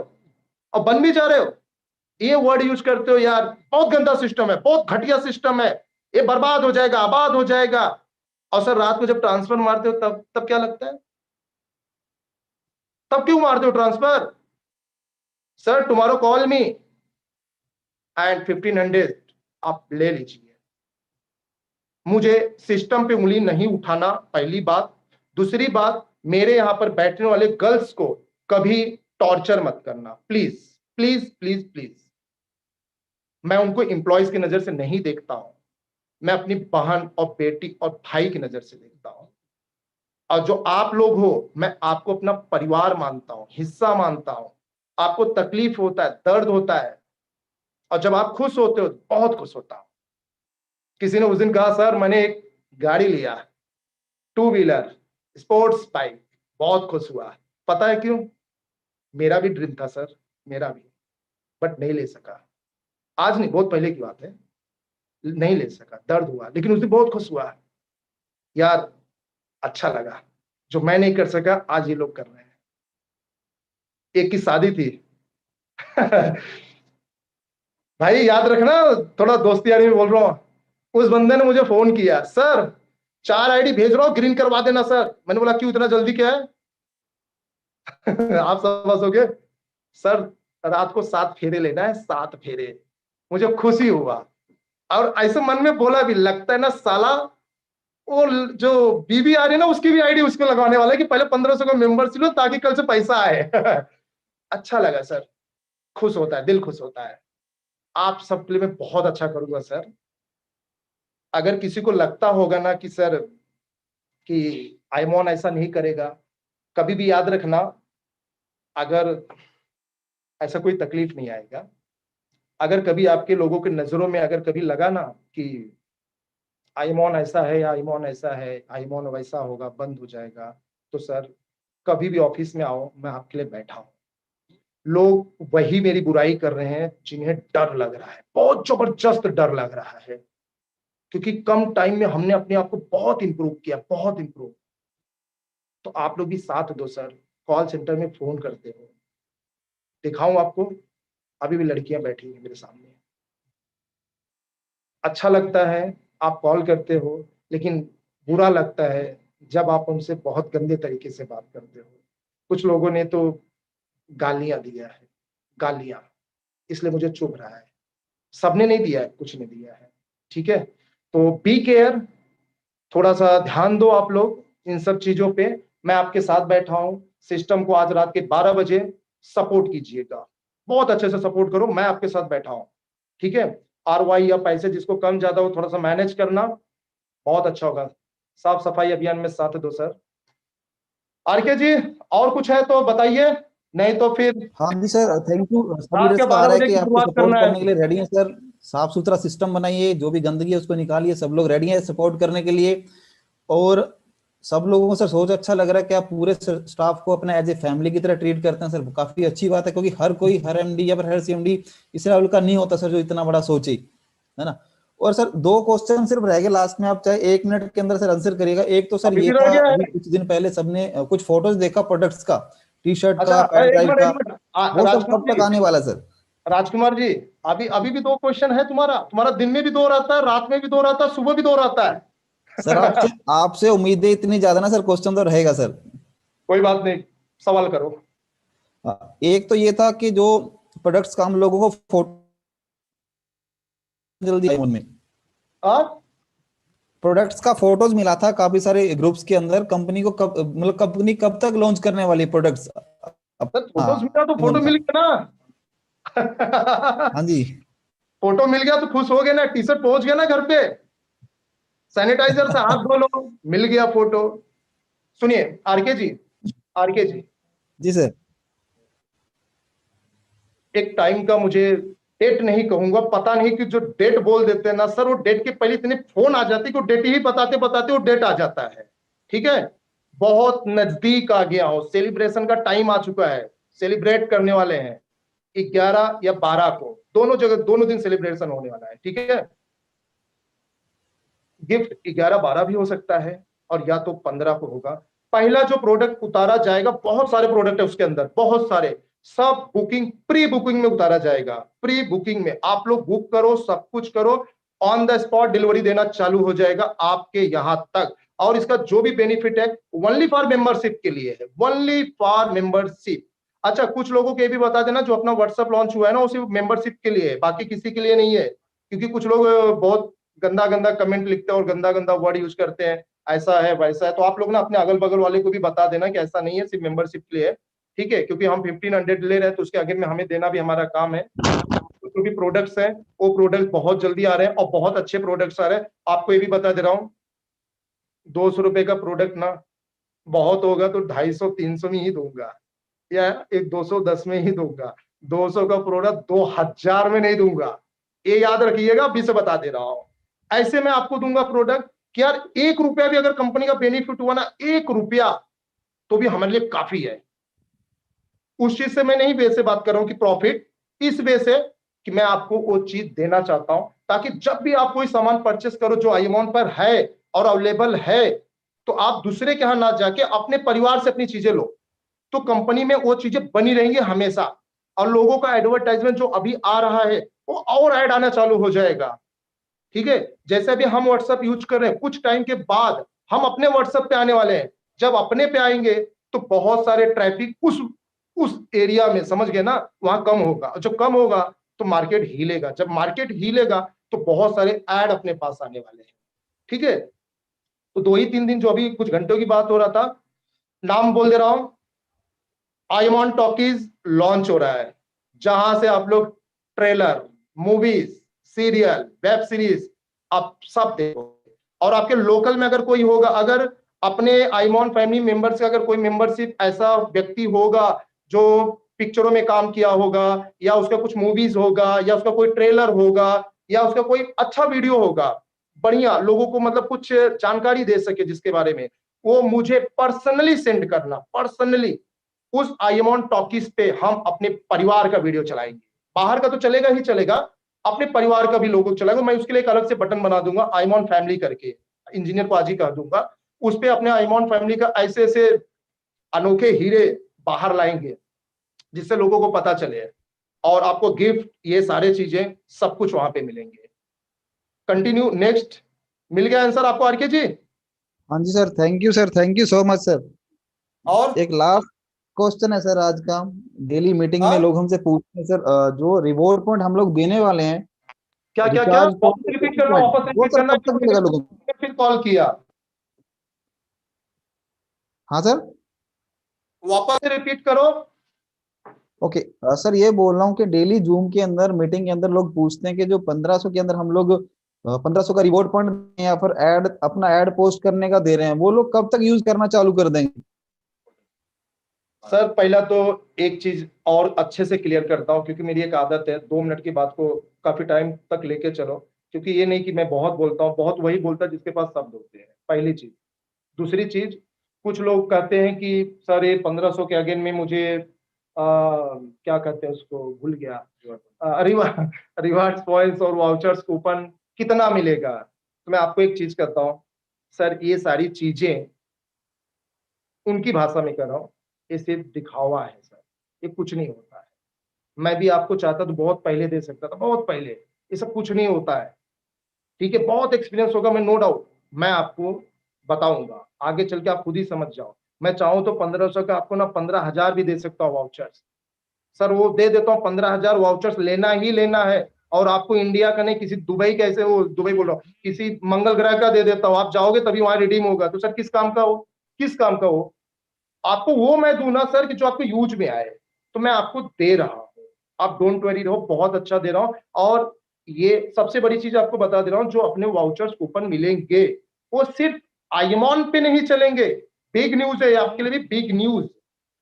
और बन भी जा रहे हो। ये वर्ड यूज करते हो यार, बहुत गंदा सिस्टम है, बहुत घटिया सिस्टम है, ये बर्बाद हो जाएगा, आबाद हो जाएगा। और सर रात को जब ट्रांसफर मारते हो तब तब क्या लगता है? तब क्यों मारते हो transfer? Sir tomorrow call me and 1500 आप ले लीजिए। मुझे सिस्टम पे उंगली नहीं उठाना, पहली बात। दूसरी बात, मेरे यहां पर बैठने वाले गर्ल्स को कभी टॉर्चर मत करना, प्लीज प्लीज प्लीज प्लीज। मैं उनको एम्प्लॉयज की नजर से नहीं देखता हूं, मैं अपनी बहन और बेटी और भाई की नजर से देखता हूं। और जो आप लोग हो, मैं आपको अपना परिवार मानता हूं, हिस्सा मानता हूं। आपको तकलीफ होता है, दर्द होता है, और जब आप खुश होते हो, बहुत खुश होता हूं। किसी ने उस दिन कहा सर मैंने एक गाड़ी लिया, 2 व्हीलर स्पोर्ट्स बाइक, बहुत खुश हुआ। पता है क्यों? मेरा भी ड्रीम था सर, मेरा भी, बट नहीं ले सका। आज नहीं, बहुत पहले की बात है, नहीं ले सका, दर्द हुआ, लेकिन उस दिन बहुत खुश हुआ यार, अच्छा लगा। जो मैं नहीं कर सका आज ये लोग कर रहे हैं। एक की शादी थी भाई याद रखना, थोड़ा दोस्ती यारी में बोल रहा हूं। उस बंदे ने मुझे फोन किया, सर 4 आईडी भेज रहा हूं, ग्रीन करवा देना सर। मैंने बोला क्यों, इतना जल्दी क्या है? आप समझोगे सर, रात को 7 फेरे लेना है, 7 फेरे। मुझे खुशी हुआ, और ऐसे मन में बोला भी, लगता है ना साला वो जो बीबी आ रही है ना, उसकी भी आईडी उसको लगवाने वाला है कि पहले 1500 का मेंबरशिप लो ताकि कल से पैसा आए अच्छा लगा सर, खुश होता है, दिल खुश होता है। आप सबके लिए मैं बहुत अच्छा करूंगा सर। अगर किसी को लगता होगा ना कि सर कि आईमॉन ऐसा नहीं करेगा, कभी भी याद रखना, अगर ऐसा कोई तकलीफ नहीं आएगा। अगर कभी आपके लोगों के नजरों में अगर कभी लगा ना कि आईमॉन ऐसा है या आईमॉन ऐसा है, आईमॉन वैसा होगा, बंद हो जाएगा, तो सर कभी भी ऑफिस में आओ, मैं आपके लिए बैठा हूं। लोग वही मेरी बुराई कर रहे हैं जिन्हें डर लग रहा है, बहुत जबरदस्त डर लग रहा है, क्योंकि कम टाइम में हमने अपने आप को बहुत इंप्रूव किया, बहुत इंप्रूव। तो आप लोग भी साथ दो सर। कॉल सेंटर में फोन करते हो, दिखाऊं आपको, अभी भी लड़कियां बैठी हैं मेरे सामने। अच्छा लगता है आप कॉल करते हो, लेकिन बुरा लगता है जब आप उनसे बहुत गंदे तरीके से बात करते हो। कुछ लोगों ने तो गालियां दिया है, गालियां, इसलिए मुझे चुभ रहा है। सबने नहीं दिया है, कुछ ने दिया है, ठीक है? तो बी केयर, थोड़ा सा ध्यान दो आप लोग इन सब चीजों पे। मैं आपके साथ बैठा हूं। सिस्टम को आज रात के 12 बजे सपोर्ट कीजिएगा, बहुत अच्छे से सपोर्ट करो, मैं आपके साथ बैठा हूं, ठीक है? ROI या पैसे जिसको कम ज्यादा हो थोड़ा सा मैनेज करना बहुत अच्छा होगा। साफ सफाई अभियान में साथ दो सर। आरके जी और कुछ है तो बताइए, नहीं तो फिर हाँ जी सर, थैंक यू। सब रात लीडर्स के का आ बारह रहा है बजे कि की आपको शुरुआत सपोर्ट करना है। करने के लिए रेडी है सर। साफ सुथरा सिस्टम बनाइए, जो भी गंदगी है उसको निकालिए, सब लोग रेडी है सपोर्ट करने के लिए। और सब लोगों को सर सोच अच्छा लग रहा है कि आप पूरे स्टाफ को अपने एज ए फैमिली की तरह ट्रीट करते हैं सर। काफी अच्छी बात है, क्योंकि हर कोई, हर एमडी या फिर हर सीएमडी इस लेवल का नहीं होता सर, जो इतना बड़ा सोचे, है ना। और सर दो क्वेश्चन सिर्फ रह गए लास्ट में, आप चाहे 1 मिनट के अंदर सर आंसर करिएगा। एक तो सर अभी ये भी रह था, गया अभी है। कुछ दिन पहले सबने कुछ फोटोज देखा प्रोडक्ट्स का, टी शर्ट अच्छा का, पेन एक ड्राइव मिनट का, एक मिनट वो सब राजकुमार कब तक जी, आने वाला है सर? राजकुमार जी, अभी अभी भी दो क्वेश्चन है तुम्हारा। तुम्हारा दिन में भी दो रहता है, रात में भी दो रहता है, सुबह भी दो रहता सर आपसे है। आपसे उम्मीदें इतनी ज्यादा ना सर, क्वेश्चन तो रहेगा सर। कोई बात नहीं, सवाल करो। एक तो ये था कि जो प्रोडक्ट्स का हम लोगों को फोटो जल्दी आए उनमें, हाँ प्रोडक्ट्स का फोटोज मिला था काफी सारे ग्रुप्स के अंदर। कंपनी को कब, मतलब कंपनी कब तक लॉन्च करने वाली प्रोडक्ट्स? सर फोटोज मिला तो हाँ फोटो मिल गया हाँ ना। जी। फोटो मिल गया तो खुश हो गए ना, टी शर्ट पहुंच गया ना घर पे, सैनिटाइजर से हाथ धो लो, मिल गया फोटो। सुनिए आरके जी, आरके जी, जी सर। एक टाइम का मुझे डेट नहीं कहूंगा, पता नहीं कि जो डेट बोल देते हैं ना सर, वो डेट के पहले इतने फोन आ जाते कि वो डेट ही बताते बताते वो डेट आ जाता है। ठीक है, बहुत नजदीक आ गया हो, सेलिब्रेशन का टाइम आ चुका है, सेलिब्रेट करने वाले हैं 11 या 12 को, दोनों जगह दोनों दिन सेलिब्रेशन होने वाला है। ठीक है, गिफ्ट 11-12 भी हो सकता है और या तो 15 को होगा। पहला जो प्रोडक्ट उतारा जाएगा, बहुत सारे प्रोडक्ट है उसके अंदर, बहुत सारे, सब बुकिंग प्री बुकिंग में उतारा जाएगा। प्री बुकिंग में आप लोग बुक करो, सब कुछ करो, ऑन द स्पॉट डिलीवरी देना चालू हो जाएगा आपके यहां तक। और इसका जो भी बेनिफिट है ओनली फॉर मेंबरशिप के लिए है, ओनली फॉर मेंबरशिप। अच्छा कुछ लोगों को ये भी बता देना, जो अपना व्हाट्सएप लॉन्च हुआ है ना, वो सिर्फ मेंबरशिप के लिए है, बाकी किसी के लिए नहीं है। क्योंकि कुछ लोग बहुत गंदा गंदा कमेंट लिखते हैं और गंदा गंदा वर्ड यूज करते हैं, ऐसा है वैसा है, तो आप लोग ना अपने अगल बगल वाले को भी बता देना कि ऐसा नहीं है, सिर्फ मेंबरशिप के लिए है। ठीक है, क्योंकि हम 1500 ले रहे हैं तो उसके आगे में हमें देना भी हमारा काम है। तो जो भी प्रोडक्ट्स हैं वो प्रोडक्ट बहुत जल्दी आ रहे हैं और बहुत अच्छे प्रोडक्ट्स आ रहे हैं। आपको ये भी बता दे रहा हूँ, 200 रुपए का प्रोडक्ट ना बहुत होगा तो 250-300 में ही दूंगा, या एक 210 में ही दूंगा। 200 का प्रोडक्ट 2000 में नहीं दूंगा, ये याद रखिएगा, अभी से बता दे रहा हूं। ऐसे में आपको दूंगा प्रोडक्ट कि यार 1 रुपया भी अगर कंपनी का बेनिफिट हुआ ना, 1 रुपया, तो भी हमारे लिए काफी है। उस चीज से मैं नहीं वे से बात कर रहा हूं कि प्रॉफिट, इस वे से कि मैं आपको वो चीज देना चाहता हूं, ताकि जब भी आप कोई सामान परचेस करो जो अमाउंट पर है और अवेलेबल है, तो आप दूसरे के यहां ना जाके अपने परिवार से अपनी चीजें लो, तो कंपनी में वो चीजें बनी रहेंगी हमेशा। और लोगों का एडवर्टाइजमेंट जो अभी आ रहा है वो और ऐड आना चालू हो जाएगा। ठीक है, जैसे अभी हम व्हाट्सएप यूज कर रहे हैं, कुछ टाइम के बाद हम अपने व्हाट्सएप पे आने वाले हैं। जब अपने पे आएंगे तो बहुत सारे ट्रैफिक उस एरिया में, समझ गए ना, वहां कम होगा। जब कम होगा तो मार्केट हीलेगा, जब मार्केट हीलेगा तो बहुत सारे ऐड अपने पास आने वाले हैं। ठीक है, तो 2 ही 3 दिन जो अभी कुछ घंटों की बात हो रहा था, नाम बोल दे रहा हूं, आईमॉन टॉकीज लॉन्च हो रहा है, जहां से आप लोग trailer, movies, serial, web series आप सब देखो। और आपके लोकल में अगर कोई होगा, अगर अपने आईमॉन फैमिली मेंबर से अगर कोई मेंबरशिप ऐसा व्यक्ति होगा जो पिक्चरों में काम किया होगा, या उसका कुछ मूवीज होगा, या उसका कोई ट्रेलर होगा, या उसका कोई अच्छा वीडियो होगा, बढ़िया लोगों को मतलब कुछ जानकारी दे सके जिसके बारे में, वो मुझे पर्सनली सेंड करना, पर्सनली। उस आईएमऑन टॉकीज पे हम अपने परिवार का वीडियो चलाएंगे, बाहर का तो चलेगा ही चलेगा, अपने परिवार का भी लोगो चलाएंगे। मैं उसके लिए एक अलग से बटन बना दूंगा आईमॉन फैमिली करके, इंजीनियर को आज ही कह दूंगा, उस पे अपने आईमॉन फैमिली का ऐसे ऐसे अनोखे हीरे बाहर लाएंगे, जिससे लोगों को पता चले, और आपको गिफ्ट, ये सारे चीजें सब कुछ वहां पे मिलेंगे। Continue next. मिल गया आंसर आपको आरके जी? हाँ जी sir, thank you sir, thank you so much sir. और एक लास्ट क्वेश्चन है सर आज का। डेली मीटिंग में हाँ, लोग हमसे पूछते हैं सर, जो रिवॉर्ड पॉइंट हम लोग देने वाले हैं, क्या क्या क्या रिचार्ज वापस रिपीट करना, पॉइंट, वापस वो रिपीट सर करना, कब तक मिलेगा लोगों को? फिर कॉल किया, हाँ सर। वापस रिपीट करो। ओके सर, ये बोल रहा हूँ कि डेली जूम के अंदर, मीटिंग के अंदर लोग पूछते हैं कि जो 1500 के अंदर हम लोग 1500 का रिवॉर्ड पॉइंट या फिर ऐड, अपना ऐड पोस्ट करने का दे रहे हैं, वो लोग कब तक यूज करना चालू कर देंगे? सर पहला तो एक चीज और अच्छे से क्लियर करता हूँ, क्योंकि मेरी एक आदत है 2 मिनट की बात को काफी टाइम तक लेके चलो, क्योंकि ये नहीं कि मैं बहुत बोलता हूँ, बहुत वही बोलता है जिसके पास शब्द होते हैं, पहली चीज। दूसरी चीज, कुछ लोग कहते हैं कि सर ये 1500 के अगेन में मुझे क्या कहते हैं उसको, भूल गया, रिवार्ड्स पॉइंट्स और वाउचर्स कूपन कितना मिलेगा। तो मैं आपको एक चीज कहता हूँ सर, ये सारी चीजें उनकी भाषा में कर रहा हूँ, ये सिर्फ दिखावा है सर, ये कुछ नहीं होता है। मैं भी आपको चाहता तो बहुत पहले दे सकता था, बहुत पहले। ये सब कुछ नहीं होता है, ठीक है। बहुत एक्सपीरियंस होगा, मैं नो डाउट मैं आपको बताऊंगा, आगे चल के आप खुद ही समझ जाओ। मैं चाहूँ तो 1500 का आपको ना 15,000 भी दे सकता हूँ वाउचर्स, सर वो दे देता हूँ। 15,000 वाउचर्स लेना ही लेना है, और आपको इंडिया का नहीं, किसी दुबई का, ऐसे वो दुबई बोल रहा हूँ, किसी मंगल ग्रह का दे देता हूँ। आप जाओगे तभी वहां रिडीम होगा, तो सर किस काम का हो, किस काम का हो। आपको वो मैं दूं ना सर कि जो आपको यूज में आए, तो मैं आपको दे रहा हूँ, आप डोंट वरी रहो, बहुत अच्छा दे रहा हूँ। और ये सबसे बड़ी चीज आपको बता दे रहा हूँ, जो अपने वाउचर्स कूपन मिलेंगे वो सिर्फ आईमॉन पे नहीं चलेंगे। बिग न्यूज है आपके लिए भी, बिग न्यूज।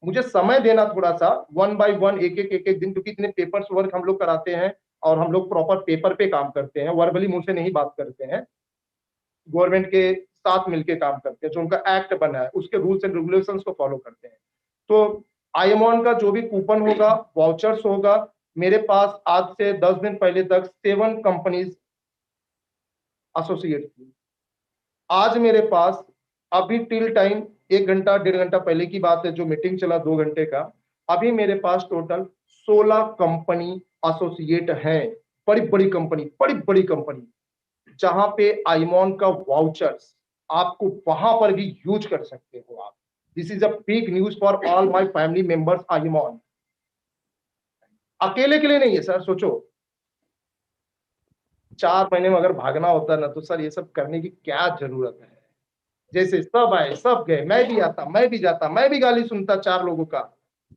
मुझे समय देना थोड़ा सा, वन बाय वन, एक एक दिन, क्योंकि इतने पेपर्स वर्क हम लोग कराते हैं, और हम लोग प्रॉपर पेपर पे काम करते हैं, वर्बली मुंह से नहीं बात करते हैं, गवर्नमेंट के साथ मिलकर काम करते हैं। जो उनका एक्ट बना है उसके रूल्स एंड रेगुलेशंस को फॉलो करते हैं। तो आईएमऑन का जो भी कूपन होगा, वाउचर्स होगा, मेरे पास आज से 10 दिन पहले तक 7 कंपनीज एसोसिएट थी। आज मेरे पास अभी टिल टाइम, 1 घंटा 1.5 घंटा पहले की बात है, जो मीटिंग चला 2 घंटे का, अभी मेरे पास टोटल 16 कंपनी एसोसिएट हैं। बड़ी बड़ी कंपनी, बड़ी बड़ी कंपनी, जहां पे आईमॉन का वाउचर्स आपको वहां पर भी यूज कर सकते हो आप। This is a big news for all my family members. आईमॉन अकेले के लिए नहीं है सर, सोचो 4 महीने में अगर भागना होता ना, तो सर ये सब करने की क्या जरूरत है। जैसे सब आए सब गए, मैं भी आता, मैं भी जाता, मैं भी गाली सुनता 4 लोगों का,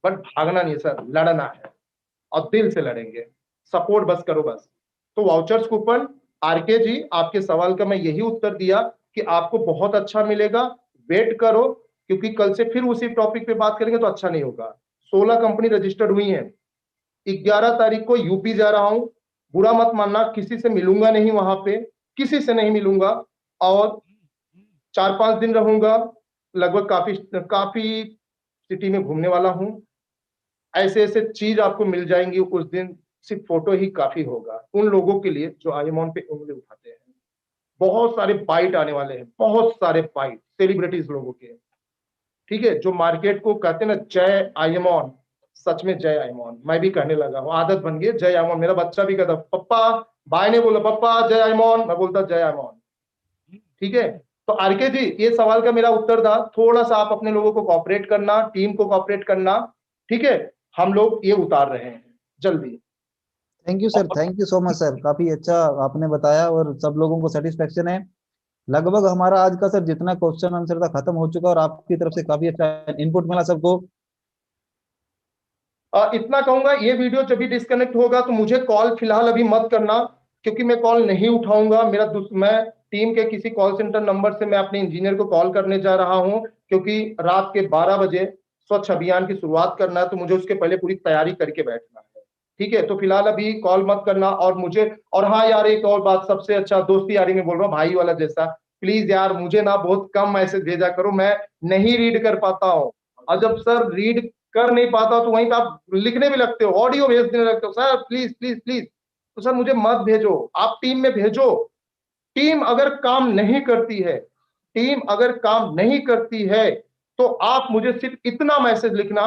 बट भागना नहीं सर, लड़ना है, और दिल से लड़ेंगे। सपोर्ट बस करो बस। तो वाउचर्स कूपन, आरके जी आपके सवाल का मैं यही उत्तर दिया कि आपको बहुत अच्छा मिलेगा, वेट करो, क्योंकि कल से फिर उसी टॉपिक पे बात करेंगे तो अच्छा नहीं होगा। 16 कंपनी रजिस्टर्ड हुई हैं, 11 तारीख को यूपी जा रहा हूं, बुरा मत मानना, किसी से मिलूंगा नहीं वहां पे, किसी से नहीं मिलूंगा, और 4-5 दिन रहूंगा, लगभग काफी काफी सिटी में घूमने वाला हूं। ऐसे ऐसे चीज आपको मिल जाएंगी उस दिन, सिर्फ फोटो ही काफी होगा उन लोगों के लिए जो आईएमऑन पे उंगली उठाते हैं। बहुत सारे बाइट आने वाले हैं, बहुत सारे बाइट सेलिब्रिटीज लोगों के, ठीक है, जो मार्केट को कहते हैं ना जय आईएमऑन। सच में जय आईमॉन, मैं भी कहने लगा हूँ, आदत बन गई जय आईमॉन। मेरा बच्चा भी कहता पप्पा, भाई ने बोला पप्पा जय आईमॉन, मैं बोलता जय आईमॉन, ठीक है। तो आरके जी, ये सवाल का मेरा उत्तर था, थोड़ा सा आप अपने लोगों को कॉपरेट करना, टीम को कॉपरेट करना, ठीक है। हम लोग ये उतार रहे हैं जल्दी। Thank you sir, thank you so much sir, काफी अच्छा आपने बताया और सब लोगों को सेटिस्फेक्शन है। लगभग हमारा आज का सर जितना क्वेश्चन आंसर था खत्म हो चुका, और आपकी तरफ से काफी अच्छा इनपुट मिला सबको। इतना कहूंगा, ये वीडियो जब भी डिस्कनेक्ट होगा तो मुझे कॉल फिलहाल अभी मत करना, क्योंकि मैं कॉल नहीं उठाऊंगा। मैं टीम के किसी कॉल सेंटर नंबर से मैं अपने इंजीनियर को कॉल करने जा रहा हूं, क्योंकि रात के 12 बजे स्वच्छ अभियान की शुरुआत करना है, तो मुझे उसके पहले पूरी तैयारी करके बैठना है, ठीक है। तो फिलहाल अभी कॉल मत करना, और मुझे, और हाँ यार एक और बात, सबसे अच्छा दोस्ती यारी में बोल रहा हूँ, भाई वाला जैसा, प्लीज यार मुझे ना बहुत कम मैसेज भेजा करो, मैं नहीं रीड कर पाता हूँ। और जब सर रीड कर नहीं पाता तो वहीं पे आप लिखने भी लगते हो, ऑडियो भेज देने लगते हो, सर प्लीज प्लीज प्लीज। तो सर मुझे मत भेजो, आप टीम में भेजो। टीम अगर काम नहीं करती है, टीम अगर काम नहीं करती है, तो आप मुझे सिर्फ इतना मैसेज लिखना,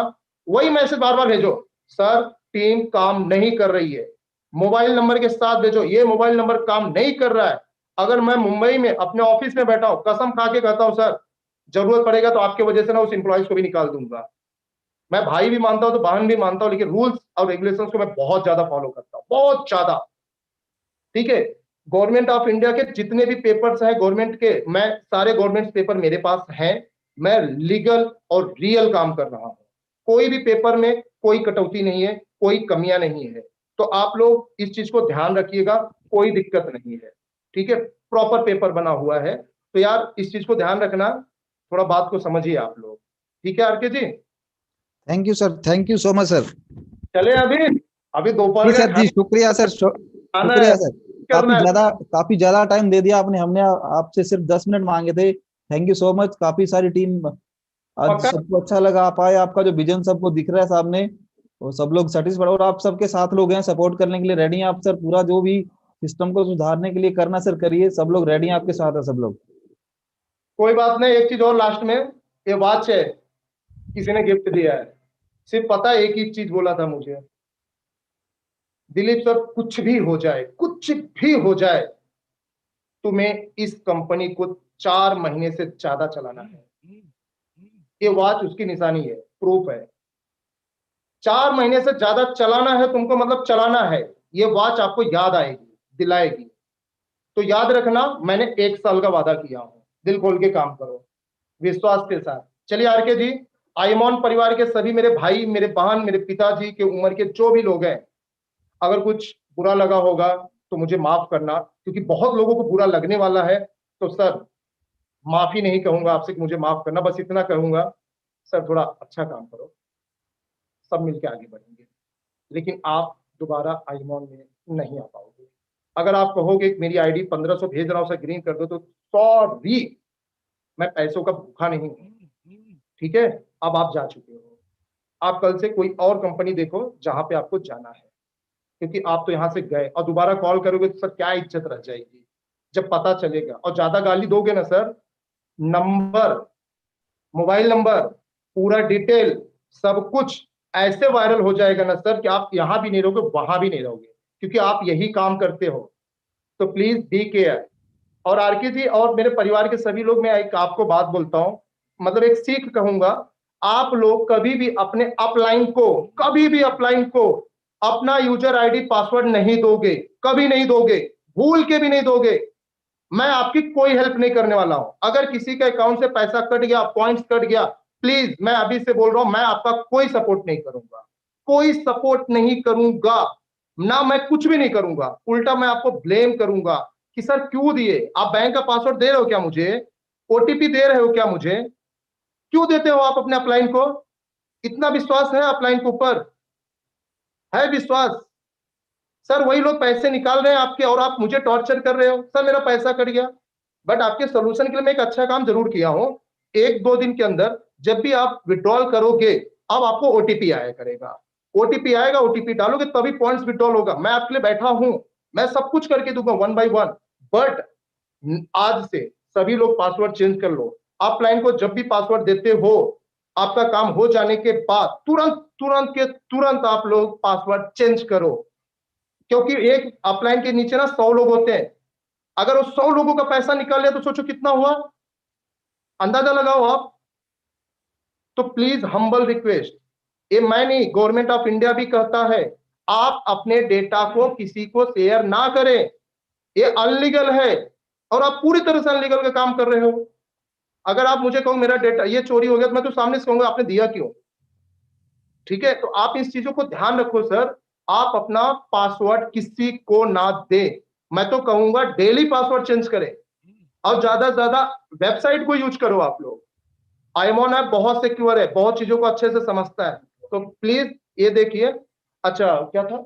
वही मैसेज बार बार भेजो, सर टीम काम नहीं कर रही है, मोबाइल नंबर के साथ भेजो, ये मोबाइल नंबर काम नहीं कर रहा है। अगर मैं मुंबई में अपने ऑफिस में बैठा हूं, कसम खा के कहता हूं सर, जरूरत पड़ेगा तो आपके वजह से ना उस इंप्लॉइज को भी निकाल दूंगा। मैं भाई भी मानता हूं तो बहन भी मानता हूं, लेकिन रूल्स और रेगुलेशंस को मैं बहुत ज्यादा फॉलो करता हूं, बहुत ज्यादा, ठीक है। गवर्नमेंट ऑफ इंडिया के जितने भी पेपर्स हैं गवर्नमेंट के, मैं सारे गवर्नमेंट पेपर मेरे पास हैं, मैं लीगल और रियल काम कर रहा हूं। कोई भी पेपर में कोई कटौती नहीं है, कोई कमियां नहीं है। तो आप लोग इस चीज को ध्यान रखिएगा, कोई दिक्कत नहीं है, ठीक है। प्रॉपर पेपर बना हुआ है, तो यार इस चीज को ध्यान रखना, थोड़ा बात को समझिए आप लोग, ठीक है RK ji. Thank you sir, thank you so much sir. चले अभी, अभी दोपहर जी का सर, जी शुक्रिया सर, खाना है, शुक्रिया सर। करना है। काफी ज्यादा टाइम दे दिया आपने, हमने आपसे सिर्फ 10 मिनट मांगे थे। Thank you so much. काफी सारी टीम, आज पक्का सबको अच्छा लगा आप आए, आपका जो विजन सबको दिख रहा है सामने, और सब लोग सेटिस्फाइड, और आप सबके साथ लोग हैं, सपोर्ट करने के लिए रेडी हैं आप सर। पूरा जो भी सिस्टम को सुधारने के लिए करना सर करिए, सब लोग रेडी हैं, आपके साथ है सब लोग। कोई बात नहीं, एक चीज और लास्ट में, ये वॉच है, किसी ने गिफ्ट दिया है, सिर्फ पता है एक ही चीज बोला था मुझे, दिलीप सर कुछ भी हो जाए, कुछ भी हो जाए, तुम्हें इस कंपनी को 4 महीने से ज्यादा चलाना है। ये वॉच उसकी निशानी है, प्रूफ है। 4 महीने से ज्यादा चलाना है तुमको, मतलब चलाना है, ये वॉच आपको याद आएगी, दिलाएगी। तो याद रखना, मैंने 1 साल का वादा किया हूं, दिल खोल के काम करो, विश्वास के साथ। चलिए आरके जी, आईमॉन परिवार के सभी मेरे भाई, मेरे बहन, मेरे पिताजी के उम्र के जो भी लोग हैं, अगर कुछ बुरा लगा होगा तो मुझे माफ करना, क्योंकि बहुत लोगों को बुरा लगने वाला है। तो सर माफी नहीं कहूंगा आपसे कि मुझे माफ करना, बस इतना कहूंगा, सर थोड़ा अच्छा काम करो, सब मिलके आगे बढ़ेंगे। लेकिन आप दोबारा आईमॉन में नहीं आ पाओगे। अगर आप कहोगे कि मेरी आईडी 1500 भेज रहा हूं सर, ग्रीन कर दो, तो सॉरी, मैं पैसों का भूखा नहीं हूं, ठीक है। अब आप जा चुके हो, आप कल से कोई और कंपनी देखो जहां पे आपको जाना है, क्योंकि आप तो यहां से गए, और दोबारा कॉल करोगे तो सर क्या इज्जत रह जाएगी जब पता चलेगा। और ज्यादा गाली दोगे ना सर, नंबर, मोबाइल नंबर, पूरा डिटेल, सब कुछ ऐसे वायरल हो जाएगा ना सर कि आप यहां भी नहीं रहोगे, वहां भी नहीं रहोगे, क्योंकि आप यही काम करते हो। तो प्लीज बी केयर। और आरके जी और मेरे परिवार के सभी लोग, मैं एक आपको बात बोलता हूं, मतलब एक सीख कहूंगा, आप लोग कभी भी अपने अपलाइन को, कभी भी अपलाइन को अपना यूजर आईडी पासवर्ड नहीं दोगे, कभी नहीं दोगे, भूल के भी नहीं दोगे। मैं आपकी कोई हेल्प नहीं करने वाला हूं। अगर किसी के अकाउंट से पैसा कट गया, पॉइंट्स कट गया, प्लीज मैं अभी से बोल रहा हूं, मैं आपका कोई सपोर्ट नहीं करूंगा, कोई सपोर्ट नहीं करूंगा ना, मैं कुछ भी नहीं करूंगा। उल्टा मैं आपको ब्लेम करूंगा कि सर क्यों दिए, आप बैंक का पासवर्ड दे रहे हो क्या मुझे, ओटीपी दे रहे हो क्या मुझे, क्यों देते हो आप अपने अपलाइन को। इतना विश्वास है अपलाइन के ऊपर, है विश्वास। सर वही लोग पैसे निकाल रहे हैं आपके, और आप मुझे टॉर्चर कर रहे हो, सर मेरा पैसा कट गया। बट आपके सोल्यूशन के लिए मैं एक अच्छा काम जरूर किया हूं, 1-2 दिन के अंदर जब भी आप विड्रॉल करोगे, अब आपको ओटीपी आया करेगा, ओटीपी आएगा, ओटीपी डालोगे तभी पॉइंट्स विड्रॉल होगा। मैं आपके लिए बैठा हूं, मैं सब कुछ करके दूंगा 1 by 1। बट आज से सभी लोग पासवर्ड चेंज कर लो। अपलाइन को जब भी पासवर्ड देते हो, आपका काम हो जाने के बाद तुरंत तुरंत के तुरंत आप लोग पासवर्ड चेंज करो, क्योंकि एक अपलाइन के नीचे ना 100 लोग होते हैं। अगर उस 100 लोगों का पैसा निकाल लिया तो सोचो कितना हुआ, अंदाजा लगाओ आप। तो प्लीज हम्बल रिक्वेस्ट, ये मैं नहीं, गवर्नमेंट ऑफ इंडिया भी कहता है, आप अपने डेटा को किसी को शेयर ना करें, ये अनलीगल है, और आप पूरी तरह से अनलीगल का काम कर रहे हो। अगर आप मुझे कहो मेरा डेटा ये चोरी हो गया, तो मैं तो सामने से कहूंगा आपने दिया क्यों, ठीक है। तो आप इस चीजों को ध्यान रखो सर, आप अपना पासवर्ड किसी को ना दे। मैं तो कहूंगा डेली पासवर्ड चेंज करें, और ज्यादा से ज्यादा वेबसाइट को यूज करो आप लोग। आईमॉन ऐप बहुत सिक्योर है, बहुत चीजों को अच्छे से समझता है, तो प्लीज ये देखिए। अच्छा क्या था,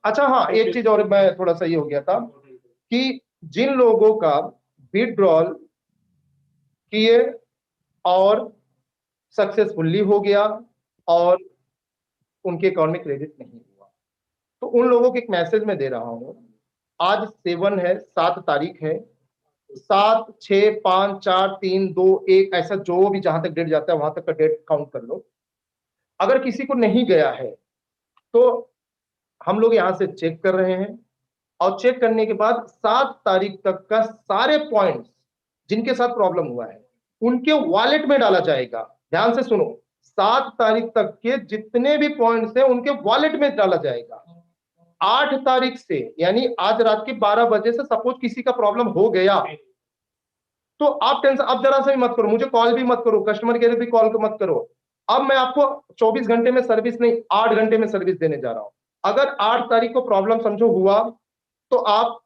अच्छा हाँ, एक चीज और मैं थोड़ा सा ये हो गया था कि जिन लोगों का विड्रॉल किए और सक्सेसफुली हो गया और उनके अकाउंट में क्रेडिट नहीं हुआ, तो उन लोगों को एक मैसेज में दे रहा हूं। आज 7 है, 7 तारीख है, 7, 6, 5, 4, 3, 2, 1, ऐसा जो भी जहां तक डेट जाता है वहां तक का डेट काउंट कर लो। अगर किसी को नहीं गया है तो हम लोग यहां से चेक कर रहे हैं, और चेक करने के बाद 7 तारीख तक का सारे पॉइंट्स जिनके साथ प्रॉब्लम हुआ है उनके वॉलेट में डाला जाएगा। ध्यान से सुनो, 7 तारीख तक के जितने भी पॉइंट्स हैं उनके वॉलेट में डाला जाएगा। 8 तारीख से यानी आज रात के 12 बजे से सपोज किसी का प्रॉब्लम हो गया, तो आप टेंशन अब जरा सा भी मत करो, मुझे कॉल भी मत करो, कस्टमर केयर भी कॉल मत करो। अब मैं आपको 24 घंटे में सर्विस नहीं, 8 घंटे में सर्विस देने जा रहा हूं। अगर 8 तारीख को प्रॉब्लम समझो हुआ तो आप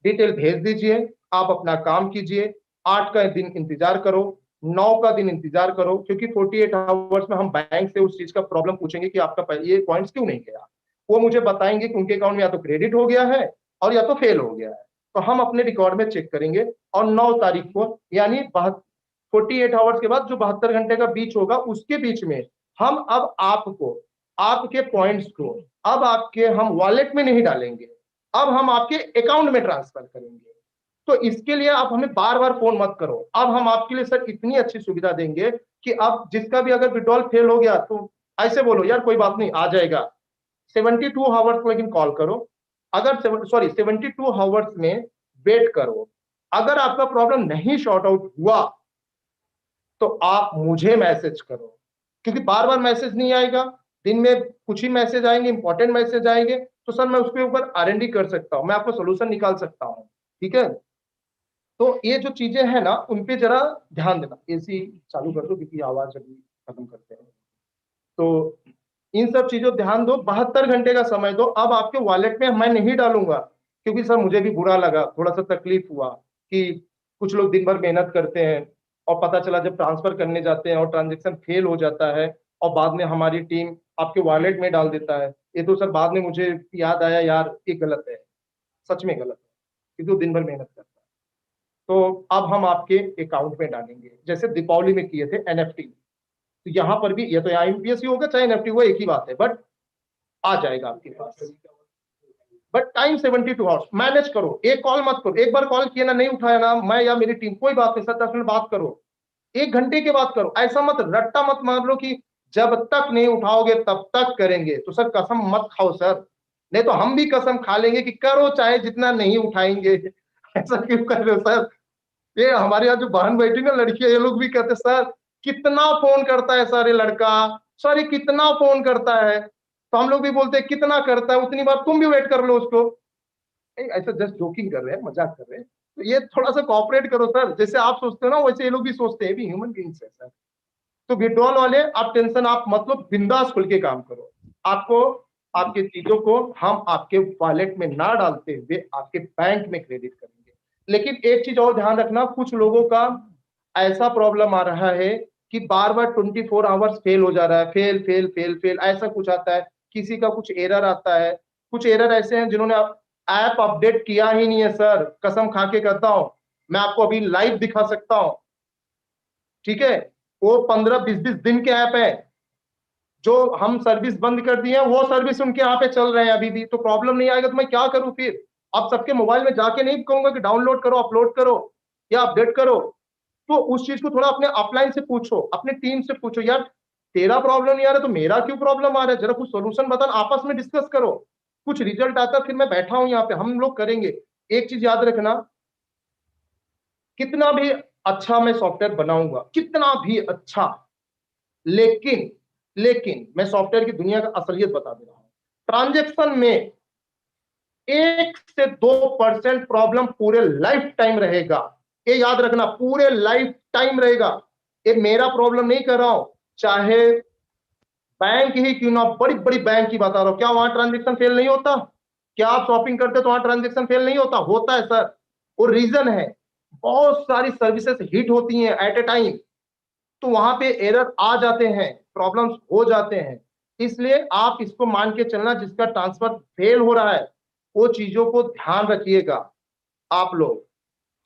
डिटेल भेज दीजिए, आप अपना काम कीजिए, 8 का दिन इंतजार करो, 9 का दिन इंतजार करो, क्योंकि 48 आवर्स में हम बैंक से उस चीज का प्रॉब्लम पूछेंगे कि आपका ये पॉइंट्स क्यों नहीं गया। वो मुझे बताएंगे कि उनके अकाउंट में या तो क्रेडिट हो गया है और या तो फेल हो गया है। तो हम अपने रिकॉर्ड में चेक करेंगे और 9 तारीख को यानी 48 आवर्स के बाद जो 72 घंटे का बीच होगा उसके बीच में हम अब आपको आपके पॉइंट्स को अब आपके हम वॉलेट में नहीं डालेंगे, अब हम आपके अकाउंट में ट्रांसफर करेंगे। तो इसके लिए आप हमें बार बार फोन मत करो। अब हम आपके लिए सर इतनी अच्छी सुविधा देंगे कि अब जिसका भी अगर विड्रॉल फेल हो गया तो ऐसे बोलो यार कोई बात नहीं आ जाएगा, 72 आवर्स लेकिन कॉल करो, अगर 72 आवर्स में वेट करो। अगर आपका प्रॉब्लम नहीं सॉर्ट आउट हुआ तो आप मुझे मैसेज करो, क्योंकि बार बार मैसेज नहीं आएगा, दिन में कुछ ही मैसेज आएंगे, इंपॉर्टेंट मैसेज आएंगे, तो सर मैं उसके ऊपर R&D कर सकता हूं, मैं आपको सोल्यूशन निकाल सकता हूं। ठीक है, तो ये जो चीजें हैं ना उन पे जरा ध्यान देना। एसी चालू कर दो क्योंकि आवाज अभी खत्म करते हैं। तो इन सब चीजों ध्यान दो, 72 घंटे का समय दो। अब आपके वॉलेट में मैं नहीं डालूंगा, क्योंकि सर मुझे भी बुरा लगा, थोड़ा सा तकलीफ हुआ कि कुछ लोग दिन भर मेहनत करते हैं और पता चला जब ट्रांसफर करने जाते हैं और ट्रांजेक्शन फेल हो जाता है और बाद में हमारी टीम आपके वॉलेट में डाल देता है। ये तो सर बाद में मुझे याद आया यार ये गलत है, सच में गलत है, क्योंकि वो दिन भर मेहनत करता है। तो अब हम आपके अकाउंट में डालेंगे, जैसे दीपावली में किए थे NFT। तो यहां पर भी ये तो IMPS ही होगा चाहे NFT हुआ, एक ही बात है, बट आ जाएगा आपके पास। बट टाइम 72 आवर्स मैनेज करो, एक कॉल मत करो, एक बार कॉल किया ना नहीं उठाया ना, मैं या मेरी टीम कोई बात नहीं, 10 मिनट बात करो, 1 घंटे के बाद करो। ऐसा मत रट्टा मत मार लो कि जब तक नहीं उठाओगे तब तक करेंगे। तो सर कसम मत खाओ सर, नहीं तो हम भी कसम खा लेंगे कि करो चाहे जितना नहीं उठाएंगे। ऐसा क्यों कर रहे हो सर? ये हमारे यहाँ जो बहन बैठी ना लड़की है, ये लोग भी कहते सर कितना फोन करता है सर ये लड़का, सर ये कितना फोन करता है। तो हम लोग भी बोलते हैं कितना करता है उतनी बार तुम भी वेट कर लो उसको। ऐसा जस्ट जोकिंग कर रहे हैं, मजाक कर रहे हैं। तो ये थोड़ा सा कॉपरेट करो सर, जैसे आप सोचते हो ना वैसे ये लोग भी सोचते हैं, भी ह्यूमन बीइंग्स है सर। तो विड्रॉल वाले आप टेंशन आप मतलब बिंदास खुल के काम करो। आपको आपके चीजों को हम आपके वॉलेट में ना डालते हुए आपके बैंक में क्रेडिट करेंगे। लेकिन एक चीज और ध्यान रखना, कुछ लोगों का ऐसा प्रॉब्लम आ रहा है कि बार बार 24 आवर्स फेल हो जा रहा है, फेल फेल फेल फेल ऐसा कुछ आता है, किसी का कुछ एरर आता है। कुछ एरर ऐसे हैं जिन्होंने ऐप अपडेट किया ही नहीं है सर, कसम खा के कहता हूं, मैं आपको अभी लाइव दिखा सकता हूं। ठीक है, वो 15-20 दिन के ऐप है जो हम सर्विस बंद कर दिए हैं, वो सर्विस उनके यहाँ पे चल रहे हैं अभी भी। तो प्रॉब्लम नहीं आएगा तो मैं क्या करूं फिर? अब सबके मोबाइल में जाके नहीं कहूंगा कि डाउनलोड करो, अपलोड करो या अपडेट करो। तो उस चीज को थोड़ा अपने अपलाइन से पूछो, अपने टीम से पूछो, यार तेरा प्रॉब्लम नहीं आ रहा तो मेरा क्यों प्रॉब्लम आ रहा है, जरा कुछ सोल्यूशन बता, आपस में डिस्कस करो। कुछ रिजल्ट आता फिर मैं बैठा हूं यहाँ पे, हम लोग करेंगे। एक चीज याद रखना, कितना भी अच्छा मैं सॉफ्टवेयर बनाऊंगा, कितना भी अच्छा, लेकिन लेकिन मैं सॉफ्टवेयर की दुनिया का असलियत बता दे रहा हूं, ट्रांजेक्शन में 1 से 2% प्रॉब्लम पूरे लाइफ टाइम रहेगा। ये याद रखना, पूरे लाइफ टाइम रहेगा। ये मेरा प्रॉब्लम नहीं कर रहा हूं, चाहे बैंक ही क्यों ना, बड़ी बड़ी बैंक की बता रहा हूं, क्या वहां ट्रांजेक्शन फेल नहीं होता? क्या आप शॉपिंग करते तो वहां ट्रांजेक्शन फेल नहीं होता? होता है सर। और रीजन है, बहुत सारी सर्विसेज हिट होती हैं एट ए टाइम, तो वहां पे एरर आ जाते हैं, प्रॉब्लम्स हो जाते हैं। इसलिए आप इसको मान के चलना, जिसका ट्रांसफर फेल हो रहा है वो चीजों को ध्यान रखिएगा आप लोग।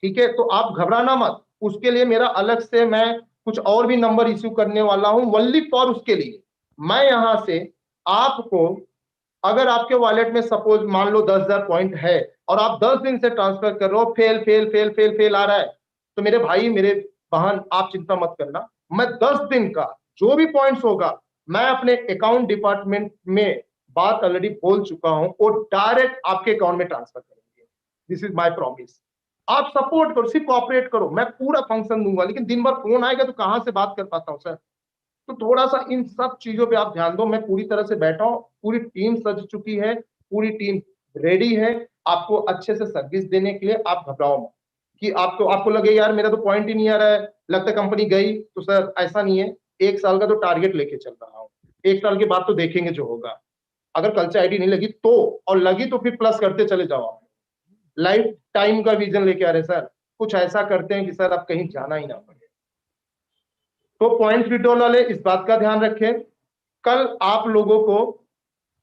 ठीक है, तो आप घबराना मत, उसके लिए मेरा अलग से मैं कुछ और भी नंबर इश्यू करने वाला हूं ओनली फॉर उसके लिए। मैं यहां से आपको, अगर आपके वॉलेट में सपोज मान लो 10,000 पॉइंट है और आप 10 दिन से ट्रांसफर कर रहे हो, fail fail fail fail fail आ रहा है, तो मेरे भाई मेरे बहन आप चिंता मत करना, मैं 10 दिन का जो भी पॉइंट्स होगा मैं अपने अकाउंट डिपार्टमेंट में बात ऑलरेडी बोल चुका हूं, वो डायरेक्ट आपके अकाउंट में ट्रांसफर करेंगे। This is my promise. आप सपोर्ट करो, सिर्फ कोऑपरेट करो, मैं पूरा फंक्शन दूंगा, लेकिन दिन भर फोन आएगा तो कहां से बात कर पाता हूं सर। तो थोड़ा सा इन सब चीजों पे आप ध्यान दो। मैं पूरी तरह से बैठा हूं, पूरी टीम सज चुकी है, पूरी टीम रेडी है आपको अच्छे से सर्विस देने के लिए, आप घबराओ मत। कि आपको लगे यार मेरा तो पॉइंट ही नहीं आ रहा है, लगता है कंपनी गई, तो सर ऐसा नहीं है। 1 साल का तो टारगेट लेके चल रहा हूँ, 1 साल के बाद तो देखेंगे जो होगा। अगर कल से आईडी नहीं लगी तो, और लगी तो फिर प्लस करते चले जाओ। लाइफ टाइम का विजन लेके आ रहे सर, कुछ ऐसा करते हैं कि सर आप कहीं जाना ही ना पड़े। तो पॉइंट विड्रॉल वाले इस बात का ध्यान रखें, कल आप लोगों को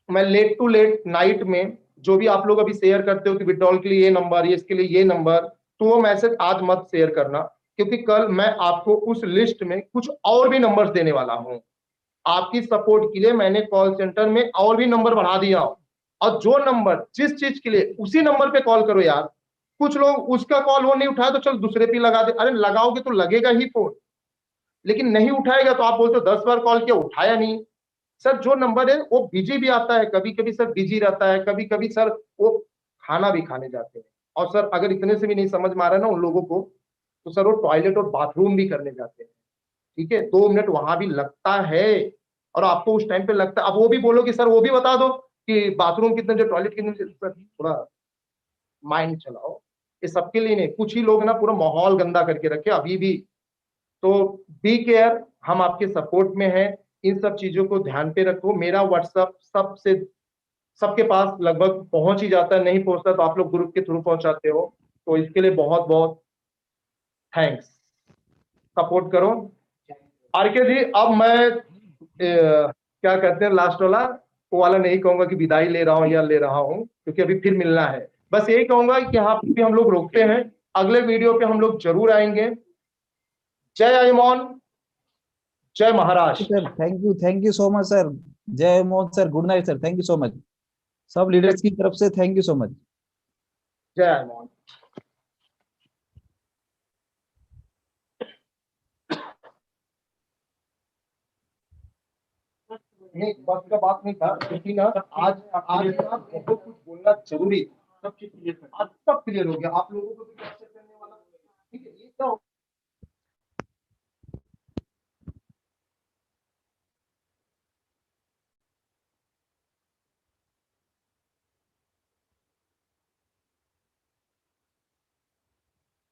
मैं लेट टू लेट नाइट में जो भी आप लोग अभी शेयर करते हो कि विड्रॉल के लिए ये नंबर, ये इसके लिए ये नंबर, तो वो मैसेज आज मत शेयर करना, क्योंकि कल मैं आपको उस लिस्ट में कुछ और भी नंबर्स देने वाला हूं। आपकी सपोर्ट के लिए मैंने कॉल सेंटर में और भी नंबर बढ़ा दिया, और जो नंबर जिस चीज के लिए, उसी नंबर पे कॉल करो यार। कुछ लोग उसका कॉल वो नहीं उठाया तो चल दूसरे पे लगा दे, अरे लगाओगे तो लगेगा ही फोन, लेकिन नहीं उठाएगा तो आप बोलते हो 10 बार कॉल किया उठाया नहीं। सर जो नंबर है वो बिजी भी आता है, कभी कभी सर बिजी रहता है, कभी कभी सर वो खाना भी खाने जाते हैं, और सर अगर इतने से भी नहीं समझ में आ रहा है ना उन लोगों को, तो सर वो टॉयलेट और बाथरूम भी करने जाते हैं। ठीक है, 2 मिनट वहां भी लगता है, और आपको उस टाइम पे लगता है। अब वो भी बोलो कि सर वो भी बता दो कि बाथरूम कितने जो टॉयलेट कितने, सर थोड़ा माइंड चलाओ। ये सबके लिए नहीं, कुछ ही लोग ना पूरा माहौल गंदा करके रखे अभी भी। तो बी केयर, हम आपके सपोर्ट में हैं, इन सब चीजों को ध्यान पे रखो। मेरा व्हाट्सएप सबके पास लगभग पहुंच ही जाता है, नहीं पहुंचता तो आप लोग ग्रुप के थ्रू पहुंचाते हो, तो इसके लिए बहुत बहुत थैंक्स। सपोर्ट करो। आरके जी, अब मैं क्या कहते हैं लास्ट वाला, वो वाला नहीं कहूंगा कि विदाई ले रहा हूं या ले रहा हूं, क्योंकि अभी फिर मिलना है। बस यही कहूंगा कि यहाँ पे हम लोग रोकते हैं, अगले वीडियो पे हम लोग जरूर आएंगे। जय आयुमान, जय Maharashtra. Sir thank you so much sir. जय Mohan sir, good night sir, thank you so much. सब लीडर्स की तरफ से थैंक यू सो मच। जय आयुमान। नहीं, बस का बात नहीं था, क्योंकि ना आज आज ना बहुत कुछ बोलना जरूरी था। सब क्लियर हो गया, आप लोगों को भी कैप्चर करने वाला। ठीक है, ये क्या